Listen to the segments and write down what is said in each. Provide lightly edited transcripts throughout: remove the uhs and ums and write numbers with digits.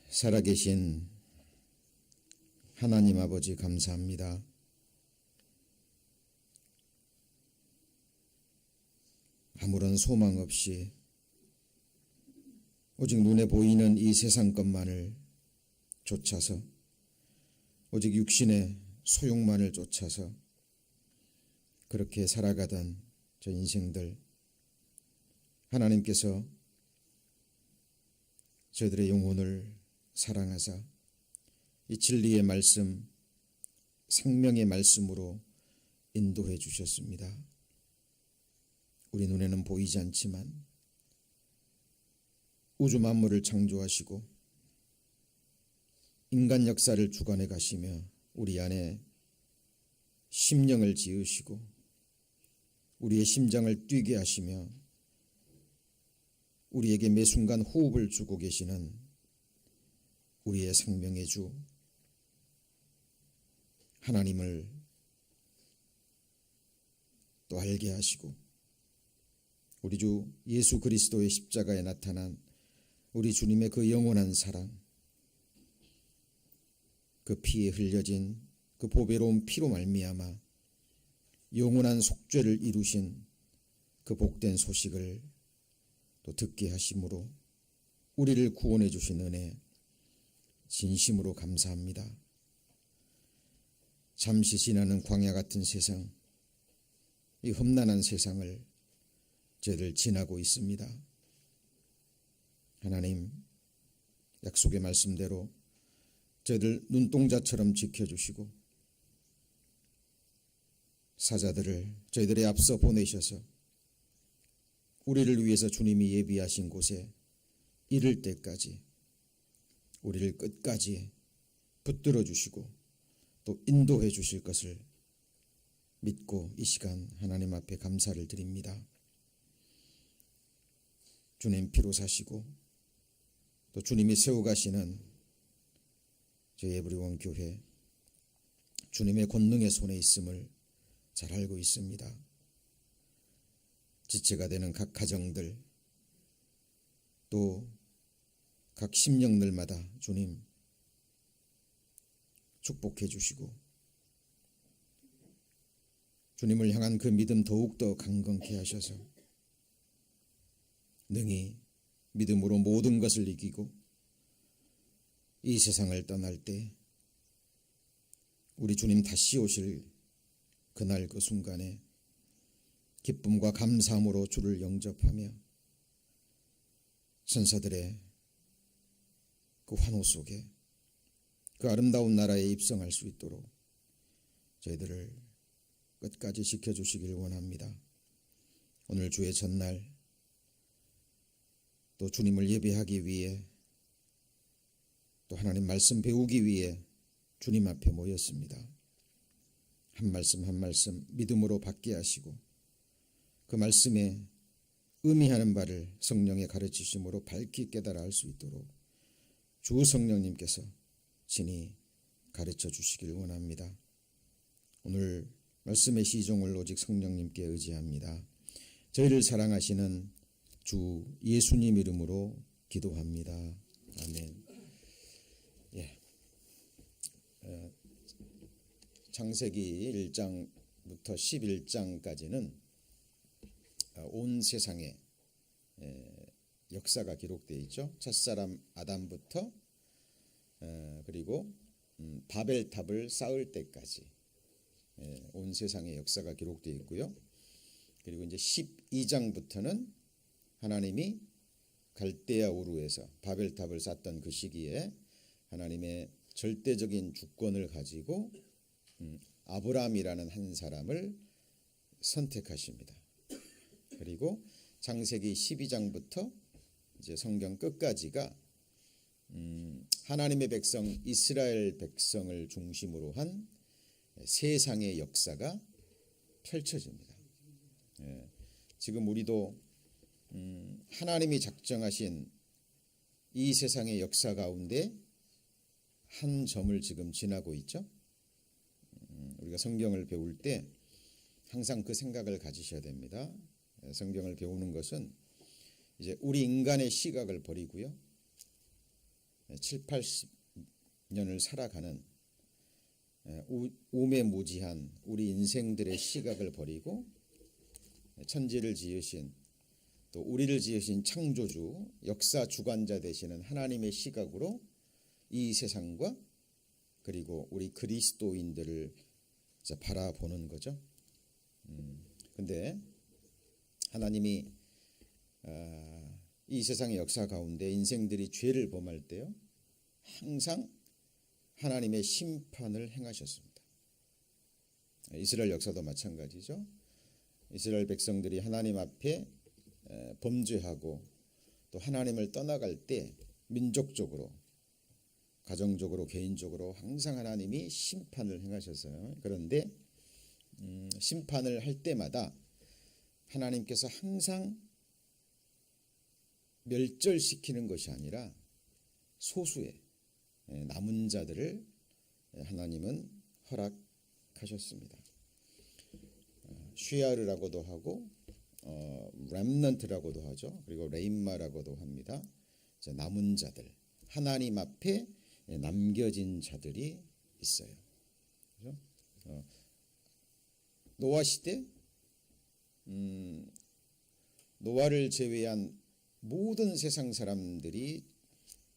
살아계신 하나님 아버지 감사합니다. 아무런 소망 없이 오직 눈에 보이는 이 세상 것만을 쫓아서 오직 육신의 소욕만을 쫓아서 그렇게 살아가던 저 인생들, 하나님께서 저희들의 영혼을 사랑하사 이 진리의 말씀, 생명의 말씀으로 인도해 주셨습니다. 우리 눈에는 보이지 않지만 우주 만물을 창조하시고 인간 역사를 주관해 가시며 우리 안에 심령을 지으시고 우리의 심장을 뛰게 하시며 우리에게 매 순간 호흡을 주고 계시는 우리의 생명의 주 하나님을 또 알게 하시고 우리 주 예수 그리스도의 십자가에 나타난 우리 주님의 그 영원한 사랑, 그 피에 흘려진 그 보배로운 피로 말미암아 영원한 속죄를 이루신 그 복된 소식을 또 듣게 하심으로 우리를 구원해 주신 은혜 진심으로 감사합니다. 잠시 지나는 광야 같은 세상, 이 험난한 세상을 저희들 지나고 있습니다. 하나님, 약속의 말씀대로 저희들 눈동자처럼 지켜주시고 사자들을 저희들의 앞서 보내셔서 우리를 위해서 주님이 예비하신 곳에 이를 때까지 우리를 끝까지 붙들어 주시고 또 인도해 주실 것을 믿고 이 시간 하나님 앞에 감사를 드립니다. 주님 피로 사시고 또 주님이 세워가시는 저희 에브리원 교회 주님의 권능의 손에 있음을 잘 알고 있습니다. 지체가 되는 각 가정들 또 각 심령들마다 주님 축복해 주시고 주님을 향한 그 믿음 더욱더 강건케 하셔서 능히 믿음으로 모든 것을 이기고 이 세상을 떠날 때 우리 주님 다시 오실 그날 그 순간에 기쁨과 감사함으로 주를 영접하며 천사들의 그 환호 속에 그 아름다운 나라에 입성할 수 있도록 저희들을 끝까지 지켜주시길 원합니다. 오늘 주의 첫날 또 주님을 예배하기 위해 또 하나님 말씀 배우기 위해 주님 앞에 모였습니다. 한 말씀 한 말씀 믿음으로 받게 하시고 그 말씀에 의미하는 바를 성령의 가르치심으로 밝히 깨달아 알 수 있도록 주 성령님께서 친히 가르쳐 주시길 원합니다. 오늘 말씀의 시종을 오직 성령님께 의지합니다. 저희를 사랑하시는 주 예수님 이름으로 기도합니다. 아멘. 예. 창세기 1장부터 11장까지는 온 세상의 역사가 기록되어 있죠. 첫사람 아담부터 그리고 바벨탑을 쌓을 때까지 온 세상의 역사가 기록되어 있고요. 그리고 이제 12장부터는 하나님이 갈대아 우르에서 바벨탑을 쌓던 그 시기에 하나님의 절대적인 주권을 가지고 아브라함이라는 한 사람을 선택하십니다. 그리고 창세기 12장부터 이제 성경 끝까지가 하나님의 백성 이스라엘 백성을 중심으로 한 세상의 역사가 펼쳐집니다. 지금 우리도 하나님이 작정하신 이 세상의 역사 가운데 한 점을 지금 지나고 있죠. 우리가 성경을 배울 때 항상 그 생각을 가지셔야 됩니다. 성경을 배우는 것은 이제 우리 인간의 시각을 버리고요. 7, 80년을 살아가는 오매무지한 우리 인생들의 시각을 버리고 천지를 지으신 또 우리를 지으신 창조주, 역사 주관자 되시는 하나님의 시각으로 이 세상과 그리고 우리 그리스도인들을 바라보는 거죠. 근데 하나님이 이 세상의 역사 가운데 인생들이 죄를 범할 때요, 항상 하나님의 심판을 행하셨습니다. 이스라엘 역사도 마찬가지죠. 이스라엘 백성들이 하나님 앞에 범죄하고 또 하나님을 떠나갈 때 민족적으로, 가정적으로, 개인적으로 항상 하나님이 심판을 행하셨어요. 그런데 심판을 할 때마다 하나님께서 항상 멸절시키는 것이 아니라 소수의 남은 자들을 하나님은 허락하셨습니다. 쉬아르라고도 하고 렘넌트라고도 하죠. 그리고 레임마라고도 합니다. 남은 자들, 하나님 앞에 남겨진 자들이 있어요. 그렇죠? 노아 시대 노아를 제외한 모든 세상 사람들이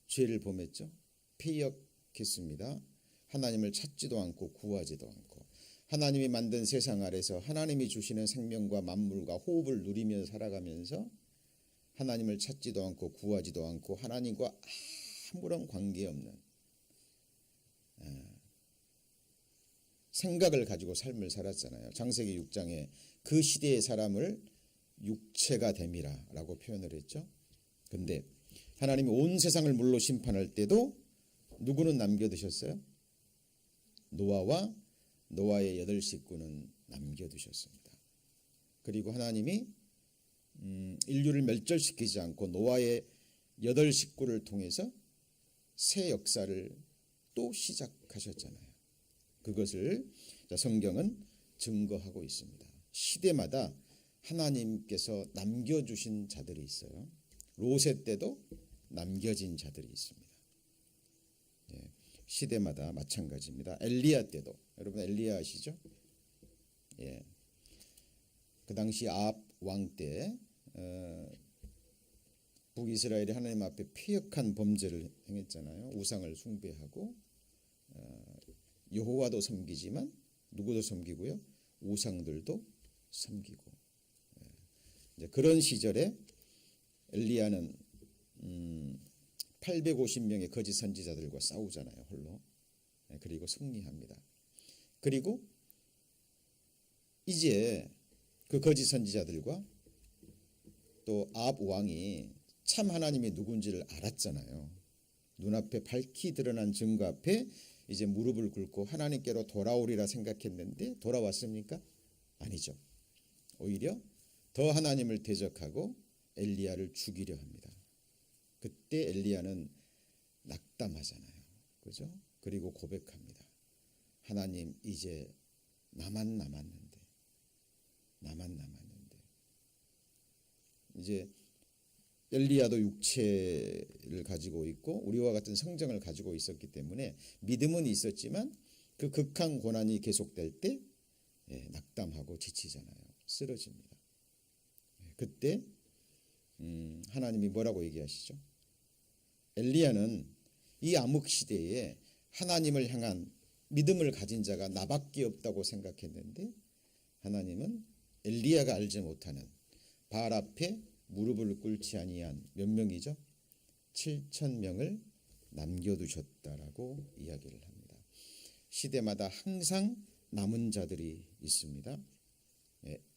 죄를 범했죠. 패역했습니다. 하나님을 찾지도 않고 구하지도 않고 하나님이 만든 세상 아래서 하나님이 주시는 생명과 만물과 호흡을 누리며 살아가면서 하나님을 찾지도 않고 구하지도 않고 하나님과 아무런 관계없는 생각을 가지고 삶을 살았잖아요. 창세기 6장에 그 시대의 사람을 육체가 됨이라라고 표현을 했죠. 근데 하나님이 온 세상을 물로 심판할 때도 누구는 남겨두셨어요? 노아와 노아의 8 식구는 남겨두셨습니다. 그리고 하나님이 인류를 멸절시키지 않고 노아의 8 식구를 통해서 새 역사를 또 시작하셨잖아요. 그것을 성경은 증거하고 있습니다. 시대마다 하나님께서 남겨주신 자들이 있어요. 롯의 때도 남겨진 자들이 있습니다. 시대마다 마찬가지입니다. 엘리야 때도, 여러분 엘리야 아시죠? 그 당시 아합 왕 때 북이스라엘이 하나님 앞에 패역한 범죄를 행했잖아요. 우상을 숭배하고 여호와도 섬기지만 누구도 섬기고요, 우상들도 섬기고. 이제 그런 시절에 엘리야는 850명의 거짓 선지자들과 싸우잖아요, 홀로. 그리고 승리합니다. 그리고 이제 그 거짓 선지자들과 또 아합 왕이 참 하나님이 누군지를 알았잖아요. 눈앞에 밝히 드러난 증거 앞에 이제 무릎을 꿇고 하나님께로 돌아오리라 생각했는데 돌아왔습니까? 아니죠. 오히려 더 하나님을 대적하고 엘리야를 죽이려 합니다. 그때 엘리야는 낙담하잖아요. 그죠? 그리고 고백합니다. 하나님, 이제 나만 남았는데. 이제 엘리야도 육체를 가지고 있고 우리와 같은 성정을 가지고 있었기 때문에 믿음은 있었지만 그 극한 고난이 계속될 때 낙담하고 지치잖아요. 쓰러집니다. 그때 하나님이 뭐라고 얘기하시죠? 엘리야는 이 암흑 시대에 하나님을 향한 믿음을 가진 자가 나밖에 없다고 생각했는데 하나님은 엘리야가 알지 못하는 바알 앞에 무릎을 꿇지 아니한 몇 명이죠? 7,000명을 남겨두셨다라고 이야기를 합니다. 시대마다 항상 남은 자들이 있습니다.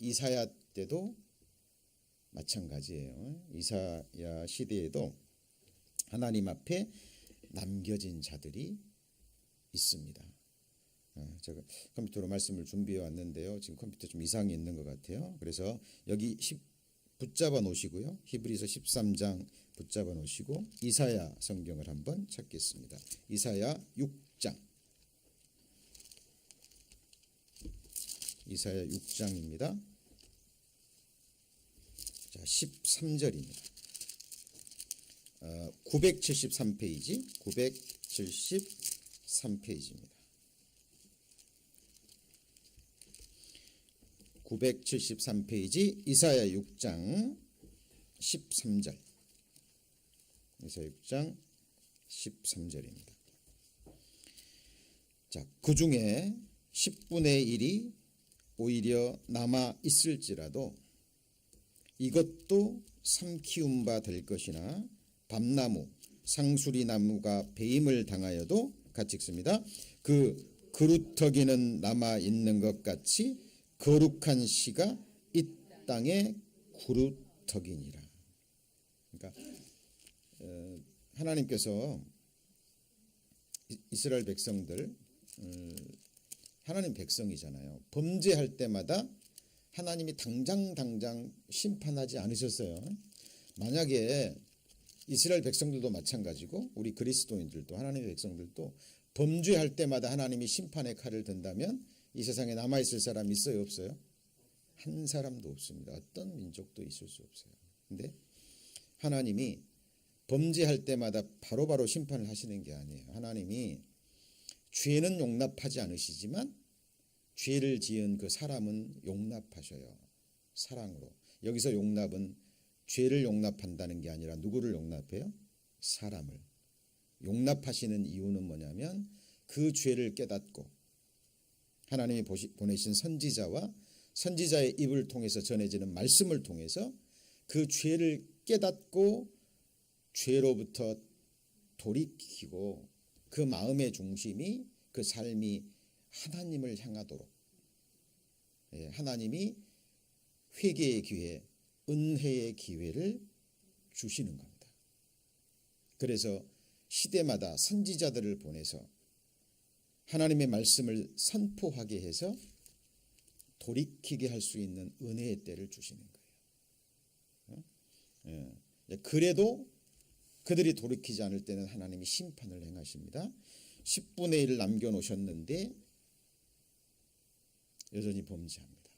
이사야 때도 마찬가지예요. 이사야 시대에도 하나님 앞에 남겨진 자들이 있습니다. 제가 컴퓨터로 말씀을 준비해 왔는데요. 지금 컴퓨터 좀 이상이 있는 것 같아요. 그래서 여기 붙잡아 놓으시고요. 히브리서 13장 붙잡아 놓으시고 이사야 성경을 한번 찾겠습니다. 이사야 6장. 이사야 6장입니다. 자, 13절입니다. 973페이지 973페이지입니다. 973페이지 이사야 6장 13절. 이사야 6장 13절입니다. 자, 그 중에 10분의 1이 오히려 남아 있을지라도 이것도 삼키운 바 될 것이나 밤나무, 상수리 나무가 배임을 당하여도 같이 읽습니다. 그 그루터기는 남아 있는 것 같이 거룩한 씨가 이 땅에 그루터기니라. 그러니까 하나님께서 이스라엘 백성들, 하나님 백성이잖아요. 범죄할 때마다 하나님이 당장 심판하지 않으셨어요. 만약에 이스라엘 백성들도 마찬가지고 우리 그리스도인들도 하나님의 백성들도 범죄할 때마다 하나님이 심판의 칼을 든다면 이 세상에 남아있을 사람이 있어요, 없어요? 한 사람도 없습니다. 어떤 민족도 있을 수 없어요. 근데 하나님이 범죄할 때마다 바로바로 심판을 하시는 게 아니에요. 하나님이 죄는 용납하지 않으시지만 죄를 지은 그 사람은 용납하셔요. 사랑으로. 여기서 용납은 죄를 용납한다는 게 아니라 누구를 용납해요? 사람을. 용납하시는 이유는 뭐냐면 그 죄를 깨닫고 하나님이 보내신 선지자와 선지자의 입을 통해서 전해지는 말씀을 통해서 그 죄를 깨닫고 죄로부터 돌이키고 그 마음의 중심이 그 삶이 하나님을 향하도록, 하나님이 회개의 기회, 은혜의 기회를 주시는 겁니다. 그래서 시대마다 선지자들을 보내서 하나님의 말씀을 선포하게 해서 돌이키게 할 수 있는 은혜의 때를 주시는 거예요. 그래도 그들이 돌이키지 않을 때는 하나님이 심판을 행하십니다. 10분의 1을 남겨놓으셨는데 여전히 범죄합니다.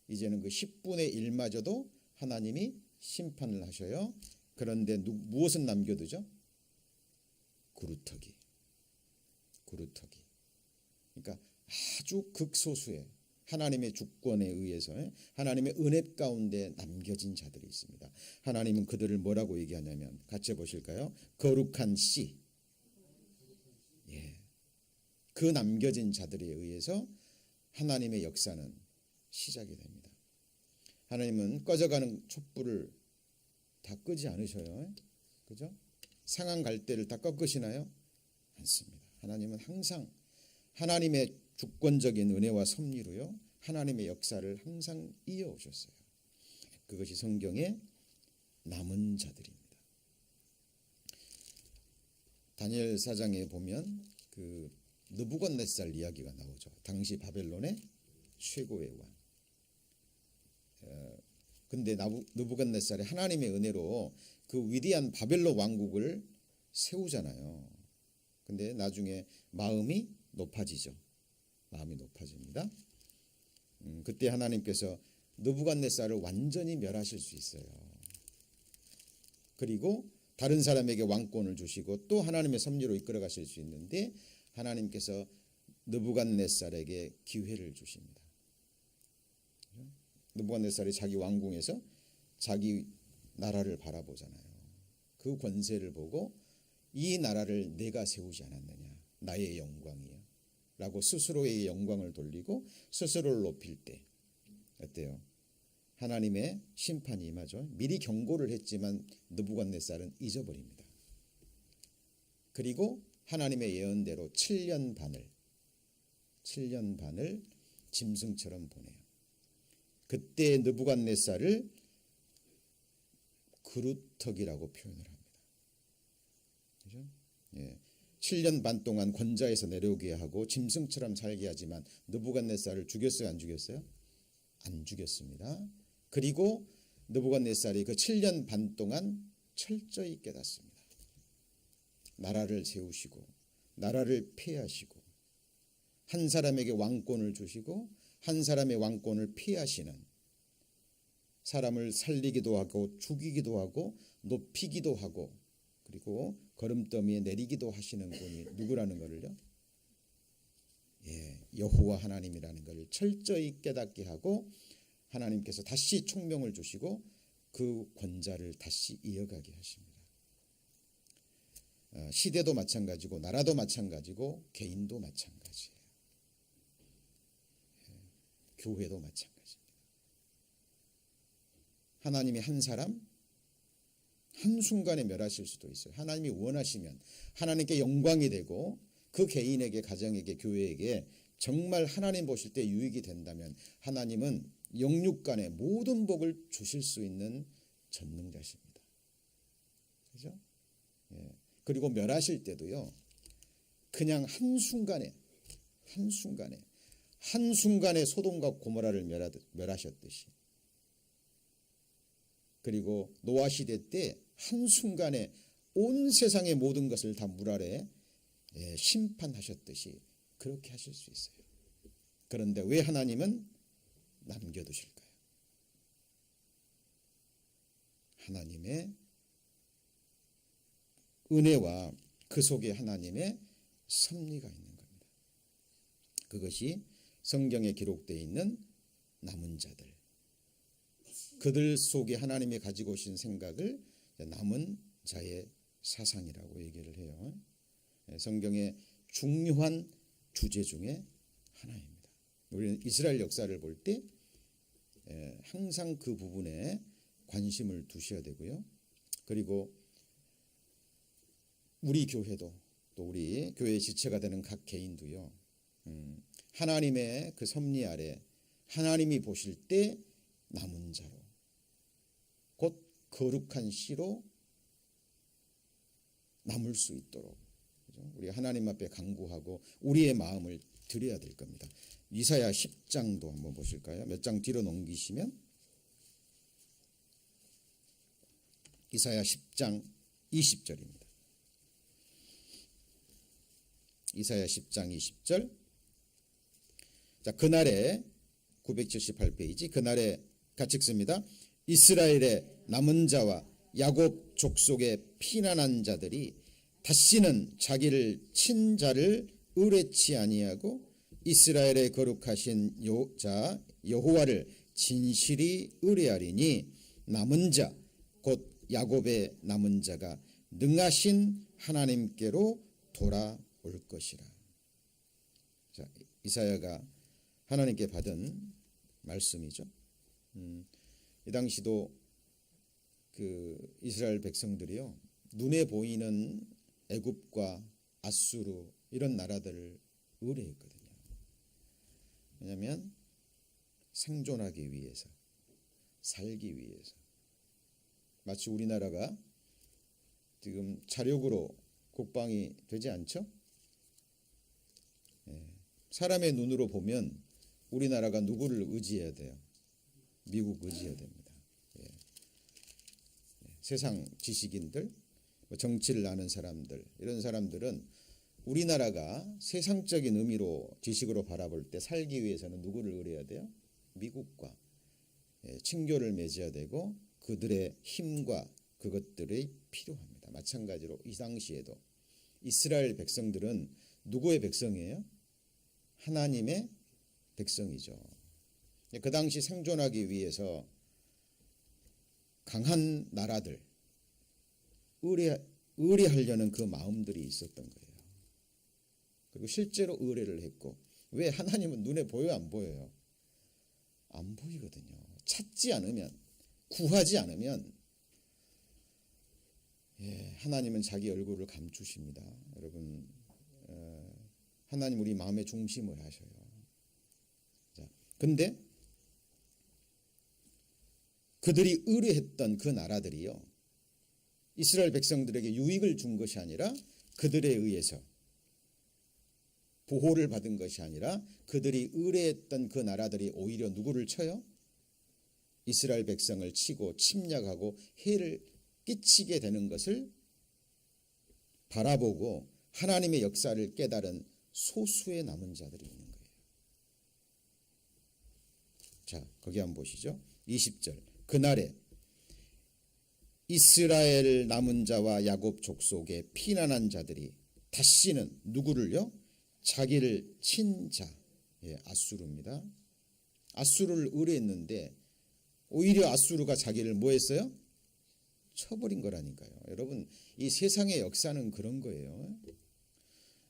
이제는 그 10분의 1마저도 하나님이 심판을 하셔요. 그런데 무엇은 남겨두죠? 그루터기. 그러니까 아주 극소수의 하나님의 주권에 의해서 하나님의 은혜 가운데 남겨진 자들이 있습니다. 하나님은 그들을 뭐라고 얘기하냐면 같이 보실까요? 거룩한 씨. 그 남겨진 자들에 의해서 하나님의 역사는 시작이 됩니다. 하나님은 꺼져가는 촛불을 다 끄지 않으셔요. 그죠? 상한 갈대를 다 꺾으시나요? 않습니다. 하나님은 항상 하나님의 주권적인 은혜와 섭리로요, 하나님의 역사를 항상 이어오셨어요. 그것이 성경의 남은 자들입니다. 다니엘 4장에 보면 그 느부갓네살 이야기가 나오죠. 당시 바벨론의 최고의 왕. 근데 느부갓네살이 하나님의 은혜로 그 위대한 바벨론 왕국을 세우잖아요. 근데 나중에 마음이 높아지죠. 마음이 높아집니다. 그때 하나님께서 느부갓네살을 완전히 멸하실 수 있어요. 그리고 다른 사람에게 왕권을 주시고 또 하나님의 섭리로 이끌어 가실 수 있는데 하나님께서 느부갓네살에게 기회를 주십니다. 느부갓네살이 자기 왕궁에서 자기 나라를 바라보잖아요. 그 권세를 보고 이 나라를 내가 세우지 않았느냐, 나의 영광이야 라고 스스로의 영광을 돌리고 스스로를 높일 때 어때요? 하나님의 심판이 임하죠. 미리 경고를 했지만 느부갓네살은 잊어버립니다. 그리고 하나님의 예언대로 7년 반을 짐승처럼 보내요. 그때 느부갓네살을 그루터기라고 표현을 합니다. 그죠? 7년 반 동안 권좌에서 내려오게 하고 짐승처럼 살게 하지만 느부갓네살을 죽였어요, 안 죽였어요? 안 죽였습니다. 그리고 느부갓네살이 그 7년 반 동안 철저히 깨닫습니다. 나라를 세우시고 나라를 폐하시고 한 사람에게 왕권을 주시고 한 사람의 왕권을 폐하시는, 사람을 살리기도 하고 죽이기도 하고 높이기도 하고 그리고 거름더미에 내리기도 하시는 분이 누구라는 것을요? 여호와 하나님이라는 것을 철저히 깨닫게 하고 하나님께서 다시 총명을 주시고 그 권자를 다시 이어가게 하십니다. 시대도 마찬가지고 나라도 마찬가지고 개인도 마찬가지예요. 교회도 마찬가지입니다. 하나님이 한 사람 한순간에 멸하실 수도 있어요. 하나님이 원하시면 하나님께 영광이 되고 그 개인에게, 가정에게, 교회에게 정말 하나님 보실 때 유익이 된다면 하나님은 영육간에 모든 복을 주실 수 있는 전능자십니다. 그죠? 그리고 멸하실 때도요, 그냥 한순간에 소돔과 고모라를 멸하셨듯이, 그리고 노아 시대 때 한순간에 온 세상의 모든 것을 다 물 아래 심판하셨듯이 그렇게 하실 수 있어요. 그런데 왜 하나님은 남겨두실까요? 하나님의 은혜와 그 속에 하나님의 섭리가 있는 겁니다. 그것이 성경에 기록되어 있는 남은 자들, 그들 속에 하나님이 가지고 오신 생각을 남은 자의 사상이라고 얘기를 해요. 성경의 중요한 주제 중에 하나입니다. 우리는 이스라엘 역사를 볼 때 항상 그 부분에 관심을 두셔야 되고요. 그리고 우리 교회도, 또 우리 교회의 지체가 되는 각 개인도요, 하나님의 그 섭리 아래 하나님이 보실 때 남은 자로, 곧 거룩한 씨로 남을 수 있도록 우리 하나님 앞에 간구하고 우리의 마음을 드려야 될 겁니다. 이사야 10장도 한번 보실까요? 몇 장 뒤로 넘기시면 이사야 10장 20절입니다. 이사야 10장 20절. 자, 그날에 978페이지, 그날에 같이 읽습니다. 이스라엘의 남은 자와 야곱 족속의 피난한 자들이 다시는 자기를 친 자를 의뢰치 아니하고 이스라엘의 거룩하신 자 여호와를 진실이 의뢰하리니 남은 자 곧 야곱의 남은 자가 능하신 하나님께로 돌아올 것이라. 자, 이사야가 하나님께 받은 말씀이죠. 이 당시도 그 이스라엘 백성들이요, 눈에 보이는 애굽과 아수르 이런 나라들을 의뢰했거든요. 왜냐하면 생존하기 위해서, 살기 위해서. 마치 우리나라가 지금 자력으로 국방이 되지 않죠? 사람의 눈으로 보면 우리나라가 누구를 의지해야 돼요? 미국 의지해야 됩니다. 세상 지식인들, 정치를 아는 사람들, 이런 사람들은 우리나라가 세상적인 의미로 지식으로 바라볼 때 살기 위해서는 누구를 의뢰해야 돼요? 미국과 친교를 맺어야 되고 그들의 힘과 그것들이 필요합니다. 마찬가지로 이 당시에도 이스라엘 백성들은 누구의 백성이에요? 하나님의 백성이죠. 그 당시 생존하기 위해서 강한 나라들 의뢰하려는 그 마음들이 있었던 거예요. 그리고 실제로 의뢰를 했고, 왜 하나님은 눈에 보여요, 안 보여요? 안 보이거든요. 찾지 않으면, 구하지 않으면 하나님은 자기 얼굴을 감추십니다. 여러분, 하나님 우리 마음의 중심을 하셔요. 자, 근데 그들이 의뢰했던 그 나라들이요, 이스라엘 백성들에게 유익을 준 것이 아니라 그들에 의해서 보호를 받은 것이 아니라 그들이 의뢰했던 그 나라들이 오히려 누구를 쳐요? 이스라엘 백성을 치고 침략하고 해를 끼치게 되는 것을 바라보고 하나님의 역사를 깨달은 소수의 남은 자들이 있는 거예요. 자, 거기 한번 보시죠. 20절. 그날에 이스라엘 남은 자와 야곱 족속의 피난한 자들이 다시는 누구를요? 자기를 친 자, 아수르입니다. 아수르를 의뢰했는데 오히려 아수르가 자기를 뭐 했어요? 쳐버린 거라니까요. 여러분, 이 세상의 역사는 그런 거예요.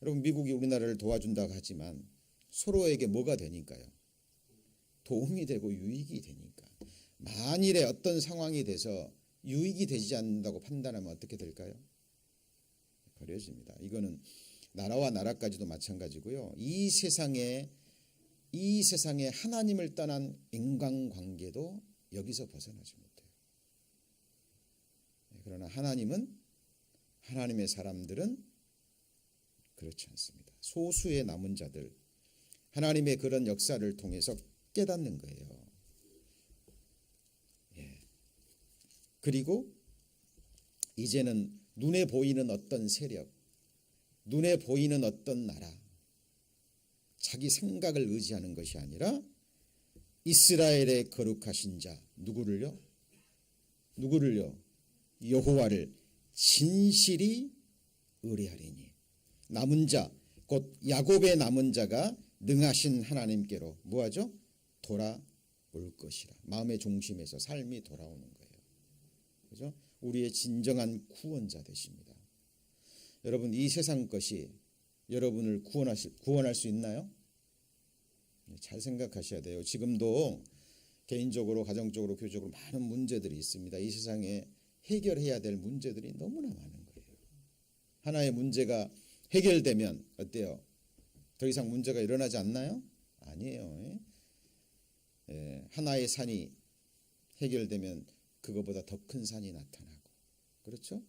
여러분, 미국이 우리나라를 도와준다고 하지만 서로에게 뭐가 되니까요? 도움이 되고 유익이 되니까. 만일에 어떤 상황이 돼서 유익이 되지 않는다고 판단하면 어떻게 될까요? 버려집니다. 이거는 나라와 나라까지도 마찬가지고요. 이 세상에 하나님을 떠난 인간관계도 여기서 벗어나지 못해요. 그러나 하나님의 사람들은 그렇지 않습니다. 소수의 남은 자들, 하나님의 그런 역사를 통해서 깨닫는 거예요. 그리고 이제는 눈에 보이는 어떤 세력, 눈에 보이는 어떤 나라, 자기 생각을 의지하는 것이 아니라 이스라엘의 거룩하신 자, 누구를요? 여호와를 진실이 의뢰하리니. 남은 자, 곧 야곱의 남은 자가 능하신 하나님께로 뭐하죠? 돌아올 것이라. 마음의 중심에서 삶이 돌아오는 거예요. 그죠? 우리의 진정한 구원자 되십니다. 여러분, 이 세상 것이 여러분을 구원할 수 있나요? 잘 생각하셔야 돼요. 지금도 개인적으로, 가정적으로, 교적으로 많은 문제들이 있습니다. 이 세상에 해결해야 될 문제들이 너무나 많은 거예요. 하나의 문제가 해결되면 어때요? 더 이상 문제가 일어나지 않나요? 아니에요. 하나의 산이 해결되면 그거보다 더 큰 산이 나타나고, 그렇죠?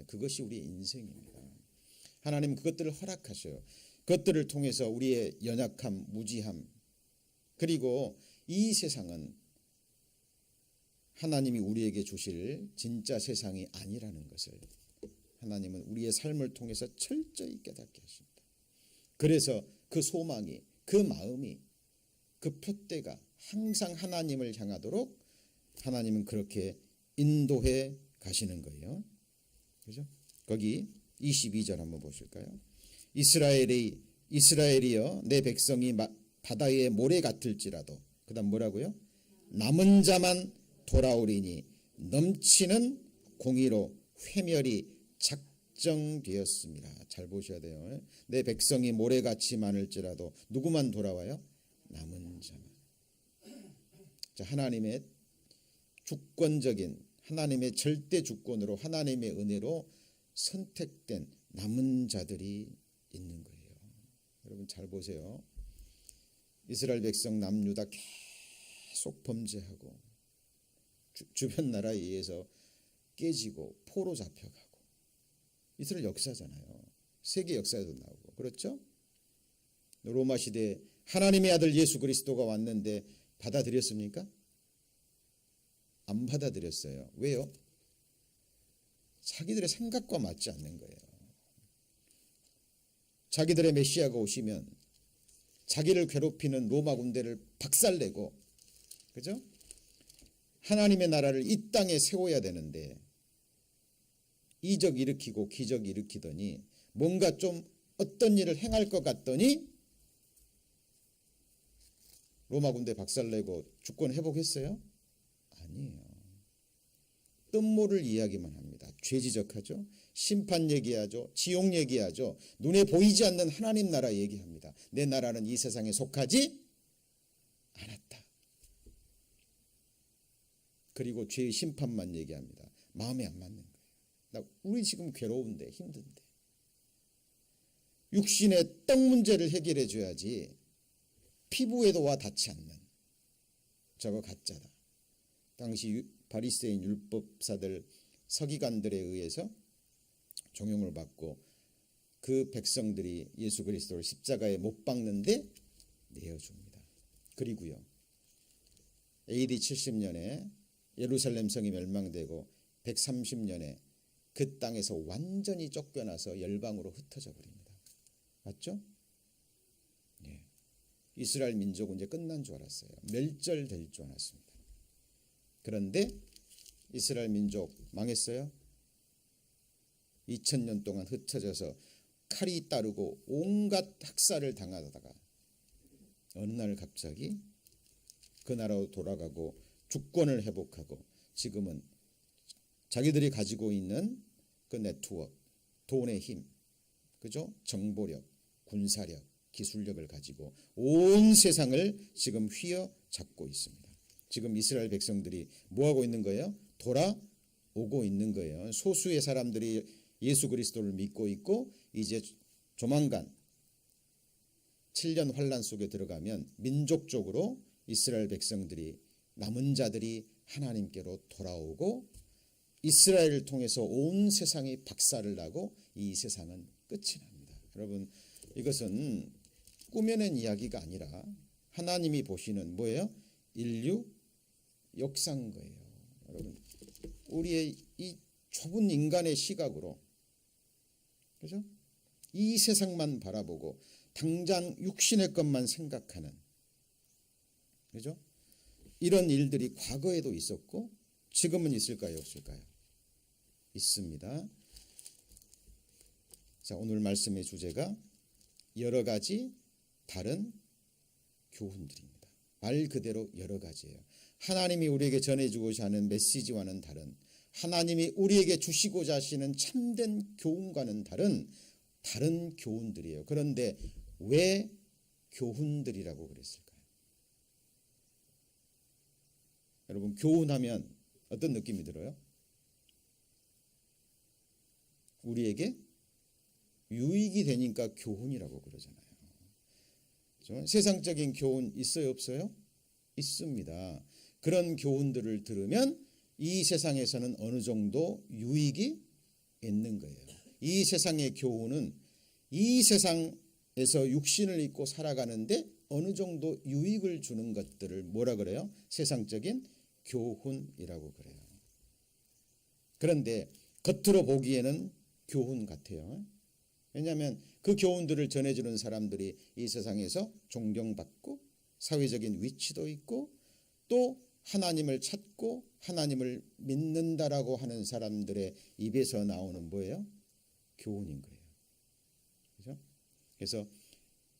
그것이 우리의 인생입니다. 하나님 그것들을 허락하셔요. 그것들을 통해서 우리의 연약함, 무지함, 그리고 이 세상은 하나님이 우리에게 주실 진짜 세상이 아니라는 것을 하나님은 우리의 삶을 통해서 철저히 깨닫게 하십니다. 그래서 그 소망이, 그 마음이, 그 표대가 항상 하나님을 향하도록 하나님은 그렇게 인도해 가시는 거예요. 그죠? 거기 22절 한번 보실까요? 이스라엘이여 내 백성이 바다의 모래 같을지라도, 그다음 뭐라고요? 남은 자만 돌아오리니 넘치는 공의로 회멸이 작정되었습니다. 잘 보셔야 돼요. 내 백성이 모래같이 많을지라도 누구만 돌아와요? 남은 자만. 자, 하나님의 주권적인, 하나님의 절대 주권으로, 하나님의 은혜로 선택된 남은 자들이 있는 거예요. 여러분 잘 보세요. 이스라엘 백성 남유다 계속 범죄하고 주변 나라에 의해서 깨지고 포로 잡혀가고, 이스라엘 역사잖아요. 세계 역사에도 나오고, 그렇죠? 로마 시대에 하나님의 아들 예수 그리스도가 왔는데 받아들였습니까? 안 받아들였어요. 왜요? 자기들의 생각과 맞지 않는 거예요. 자기들의 메시아가 오시면 자기를 괴롭히는 로마 군대를 박살내고, 그죠? 하나님의 나라를 이 땅에 세워야 되는데 이적 일으키고 기적 일으키더니 뭔가 좀 어떤 일을 행할 것 같더니 로마 군대 박살내고 주권 회복했어요? 아니에요. 뜬모를 이야기만 합니다. 죄 지적하죠. 심판 얘기하죠. 지옥 얘기하죠. 눈에 보이지 않는 하나님 나라 얘기합니다. 내 나라는 이 세상에 속하지 않았다. 그리고 죄의 심판만 얘기합니다. 마음에 안 맞는 거예요. 우리 지금 괴로운데, 힘든데 육신의 떡 문제를 해결해 줘야지 피부에도 와 닿지 않는 저거 가짜다. 당시 바리새인 율법사들, 서기관들에 의해서 종용을 받고 그 백성들이 예수 그리스도를 십자가에 못 박는데 내어줍니다. 그리고요, AD 70년에 예루살렘 성이 멸망되고 130년에 그 땅에서 완전히 쫓겨나서 열방으로 흩어져 버립니다. 맞죠? 예. 이스라엘 민족은 이제 끝난 줄 알았어요. 멸절될 줄 알았습니다. 그런데 이스라엘 민족 망했어요? 2000년 동안 흩어져서 칼이 따르고 온갖 학살을 당하다가 어느 날 갑자기 그 나라로 돌아가고 주권을 회복하고 지금은 자기들이 가지고 있는 그 네트워크, 돈의 힘, 그죠? 정보력, 군사력, 기술력을 가지고 온 세상을 지금 휘어잡고 있습니다. 지금 이스라엘 백성들이 뭐하고 있는 거예요? 돌아오고 있는 거예요. 소수의 사람들이 예수 그리스도를 믿고 있고 이제 조만간 7년 환란 속에 들어가면 민족적으로 이스라엘 백성들이 남은 자들이 하나님께로 돌아오고 이스라엘을 통해서 온 세상이 박살을 나고 이 세상은 끝이 납니다. 여러분 이것은 꾸며낸 이야기가 아니라 하나님이 보시는 뭐예요? 인류 역사인 거예요. 여러분 우리의 이 좁은 인간의 시각으로 그죠? 이 세상만 바라보고 당장 육신의 것만 생각하는 그죠? 이런 일들이 과거에도 있었고 지금은 있을까요? 없을까요? 있습니다. 자, 오늘 말씀의 주제가 여러 가지 다른 교훈들입니다. 말 그대로 여러 가지예요. 하나님이 우리에게 전해주고자 하는 메시지와는 다른, 하나님이 우리에게 주시고자 하시는 참된 교훈과는 다른 교훈들이에요. 그런데 왜 교훈들이라고 그랬을까요? 여러분 교훈하면 어떤 느낌이 들어요? 우리에게 유익이 되니까 교훈이라고 그러잖아요. 그렇죠? 세상적인 교훈 있어요, 없어요? 있습니다. 그런 교훈들을 들으면 이 세상에서는 어느 정도 유익이 있는 거예요. 이 세상의 교훈은 이 세상에서 육신을 입고 살아가는데 어느 정도 유익을 주는 것들을 뭐라 그래요? 세상적인 교훈이라고 그래요. 그런데 겉으로 보기에는 교훈 같아요. 왜냐하면 그 교훈들을 전해주는 사람들이 이 세상에서 존경받고 사회적인 위치도 있고 또 하나님을 찾고 하나님을 믿는다라고 하는 사람들의 입에서 나오는 뭐예요? 교훈인 거예요. 그렇죠? 그래서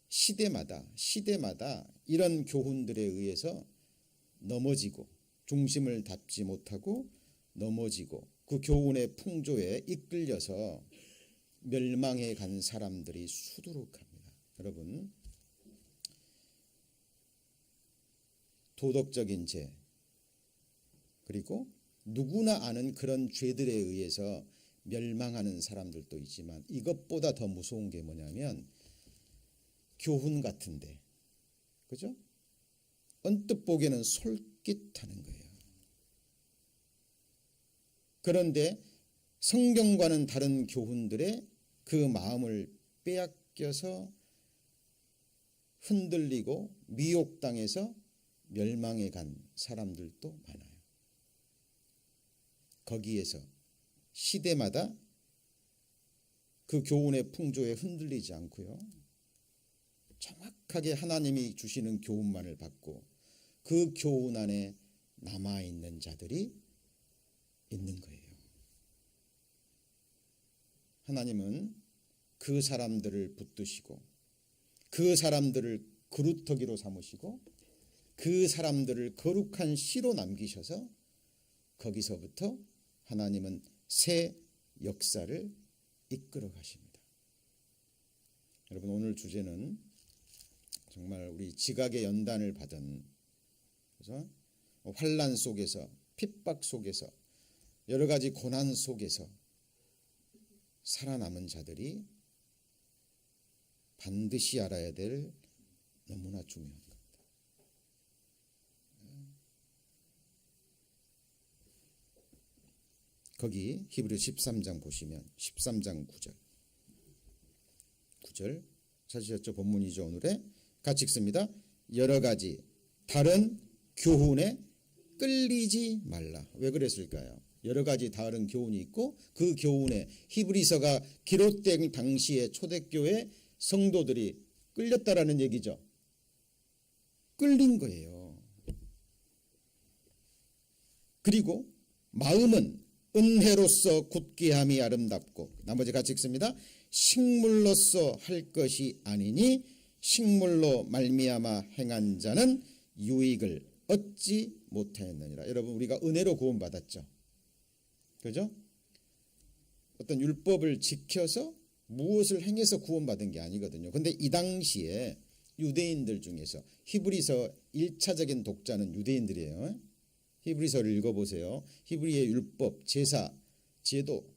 시대마다 이런 교훈들에 의해서 넘어지고 중심을 잡지 못하고 넘어지고 그 교훈의 풍조에 이끌려서 멸망해 간 사람들이 수두룩합니다. 여러분 도덕적인 죄 그리고 누구나 아는 그런 죄들에 의해서 멸망하는 사람들도 있지만 이것보다 더 무서운 게 뭐냐면 교훈 같은데 그죠? 언뜻 보기에는 솔깃하는 거예요. 그런데 성경과는 다른 교훈들에 그 마음을 빼앗겨서 흔들리고 미혹당해서 멸망해 간 사람들도 많아요. 거기에서 시대마다 그 교훈의 풍조에 흔들리지 않고요. 정확하게 하나님이 주시는 교훈만을 받고 그 교훈 안에 남아있는 자들이 있는 거예요. 하나님은 그 사람들을 붙드시고 그 사람들을 그루터기로 삼으시고 그 사람들을 거룩한 시로 남기셔서 거기서부터 하나님은 새 역사를 이끌어 가십니다. 여러분 오늘 주제는 정말 우리 지각의 연단을 받은 그래서 환난 속에서 핍박 속에서 여러 가지 고난 속에서 살아남은 자들이 반드시 알아야 될 너무나 중요한 겁니다. 거기 히브리 13장 보시면 13장 9절 찾으셨죠? 본문이죠. 오늘의 같이 읽습니다. 여러 가지 다른 교훈에 끌리지 말라. 왜 그랬을까요? 여러 가지 다른 교훈이 있고 그 교훈에 히브리서가 기록된 당시에 초대교회 성도들이 끌렸다라는 얘기죠. 끌린 거예요. 그리고 마음은 은혜로서 굳게 함이 아름답고, 나머지 같이 읽습니다. 식물로서 할 것이 아니니 식물로 말미암아 행한 자는 유익을 얻지 못하였느니라. 여러분, 우리가 은혜로 구원받았죠. 그죠? 어떤 율법을 지켜서 무엇을 행해서 구원받은 게 아니거든요. 근데 이 당시에 유대인들 중에서, 히브리서 1차적인 독자는 유대인들이에요. 히브리서를 읽어보세요. 히브리의 율법, 제사, 제도,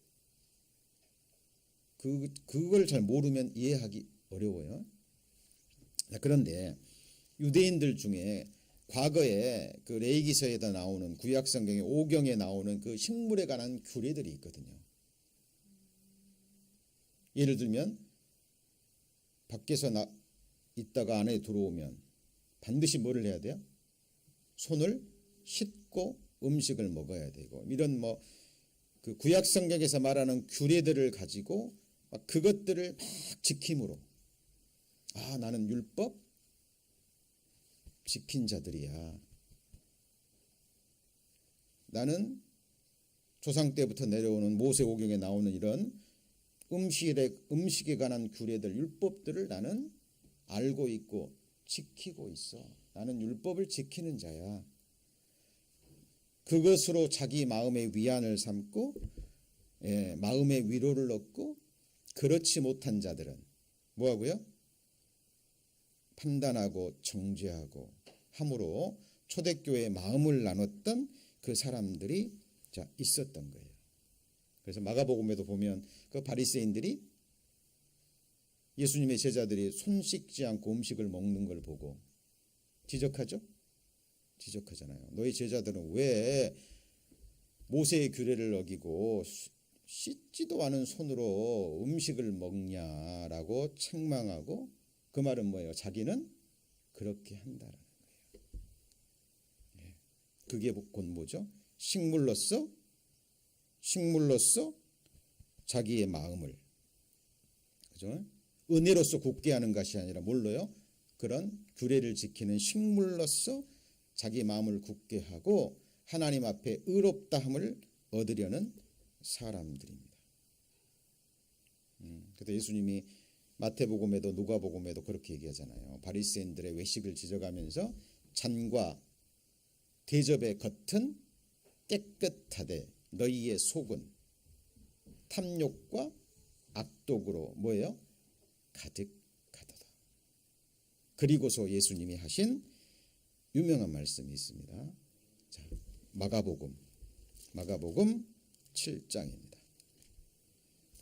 그걸 잘 모르면 이해하기 어려워요. 그런데 유대인들 중에 과거에 그 레위기서에다 나오는, 구약성경의 오경에 나오는 그 식물에 관한 규례들이 있거든요. 예를 들면 밖에서 있다가 안에 들어오면 반드시 뭐를 해야 돼요? 손을 씻고 음식을 먹어야 되고, 이런 그 구약성경에서 말하는 규례들을 가지고 그것들을 막 지킴으로, 나는 율법 지킨 자들이야. 나는 조상 때부터 내려오는 모세오경에 나오는 이런 음식에 관한 규례들, 율법들을 나는 알고 있고 지키고 있어. 나는 율법을 지키는 자야. 그것으로 자기 마음의 위안을 삼고, 마음의 위로를 얻고, 그렇지 못한 자들은 뭐하고요? 판단하고 정죄하고 함으로 초대교회의 마음을 나눴던 그 사람들이 있었던 거예요. 그래서 마가복음에도 보면 그 바리새인들이 예수님의 제자들이 손 씻지 않고 음식을 먹는 걸 보고 지적하죠? 지적하잖아요. 너희 제자들은 왜 모세의 규례를 어기고 씻지도 않은 손으로 음식을 먹냐라고 책망하고, 그 말은 뭐예요? 자기는 그렇게 한다라는 거예요. 그게 곧 뭐죠? 식물로서 자기의 마음을, 그죠? 은혜로서 굳게 하는 것이 아니라 뭘로요? 그런 규례를 지키는 식물로서 자기 마음을 굳게 하고 하나님 앞에 의롭다함을 얻으려는 사람들입니다. 그래서 예수님이 마태복음에도 누가복음에도 그렇게 얘기하잖아요. 바리새인들의 외식을 지적하면서 잔과 대접의 겉은 깨끗하되 너희의 속은 탐욕과 악독으로 뭐예요? 가득하도다. 그리고서 예수님이 하신 유명한 말씀이 있습니다. 자, 마가복음 7장입니다.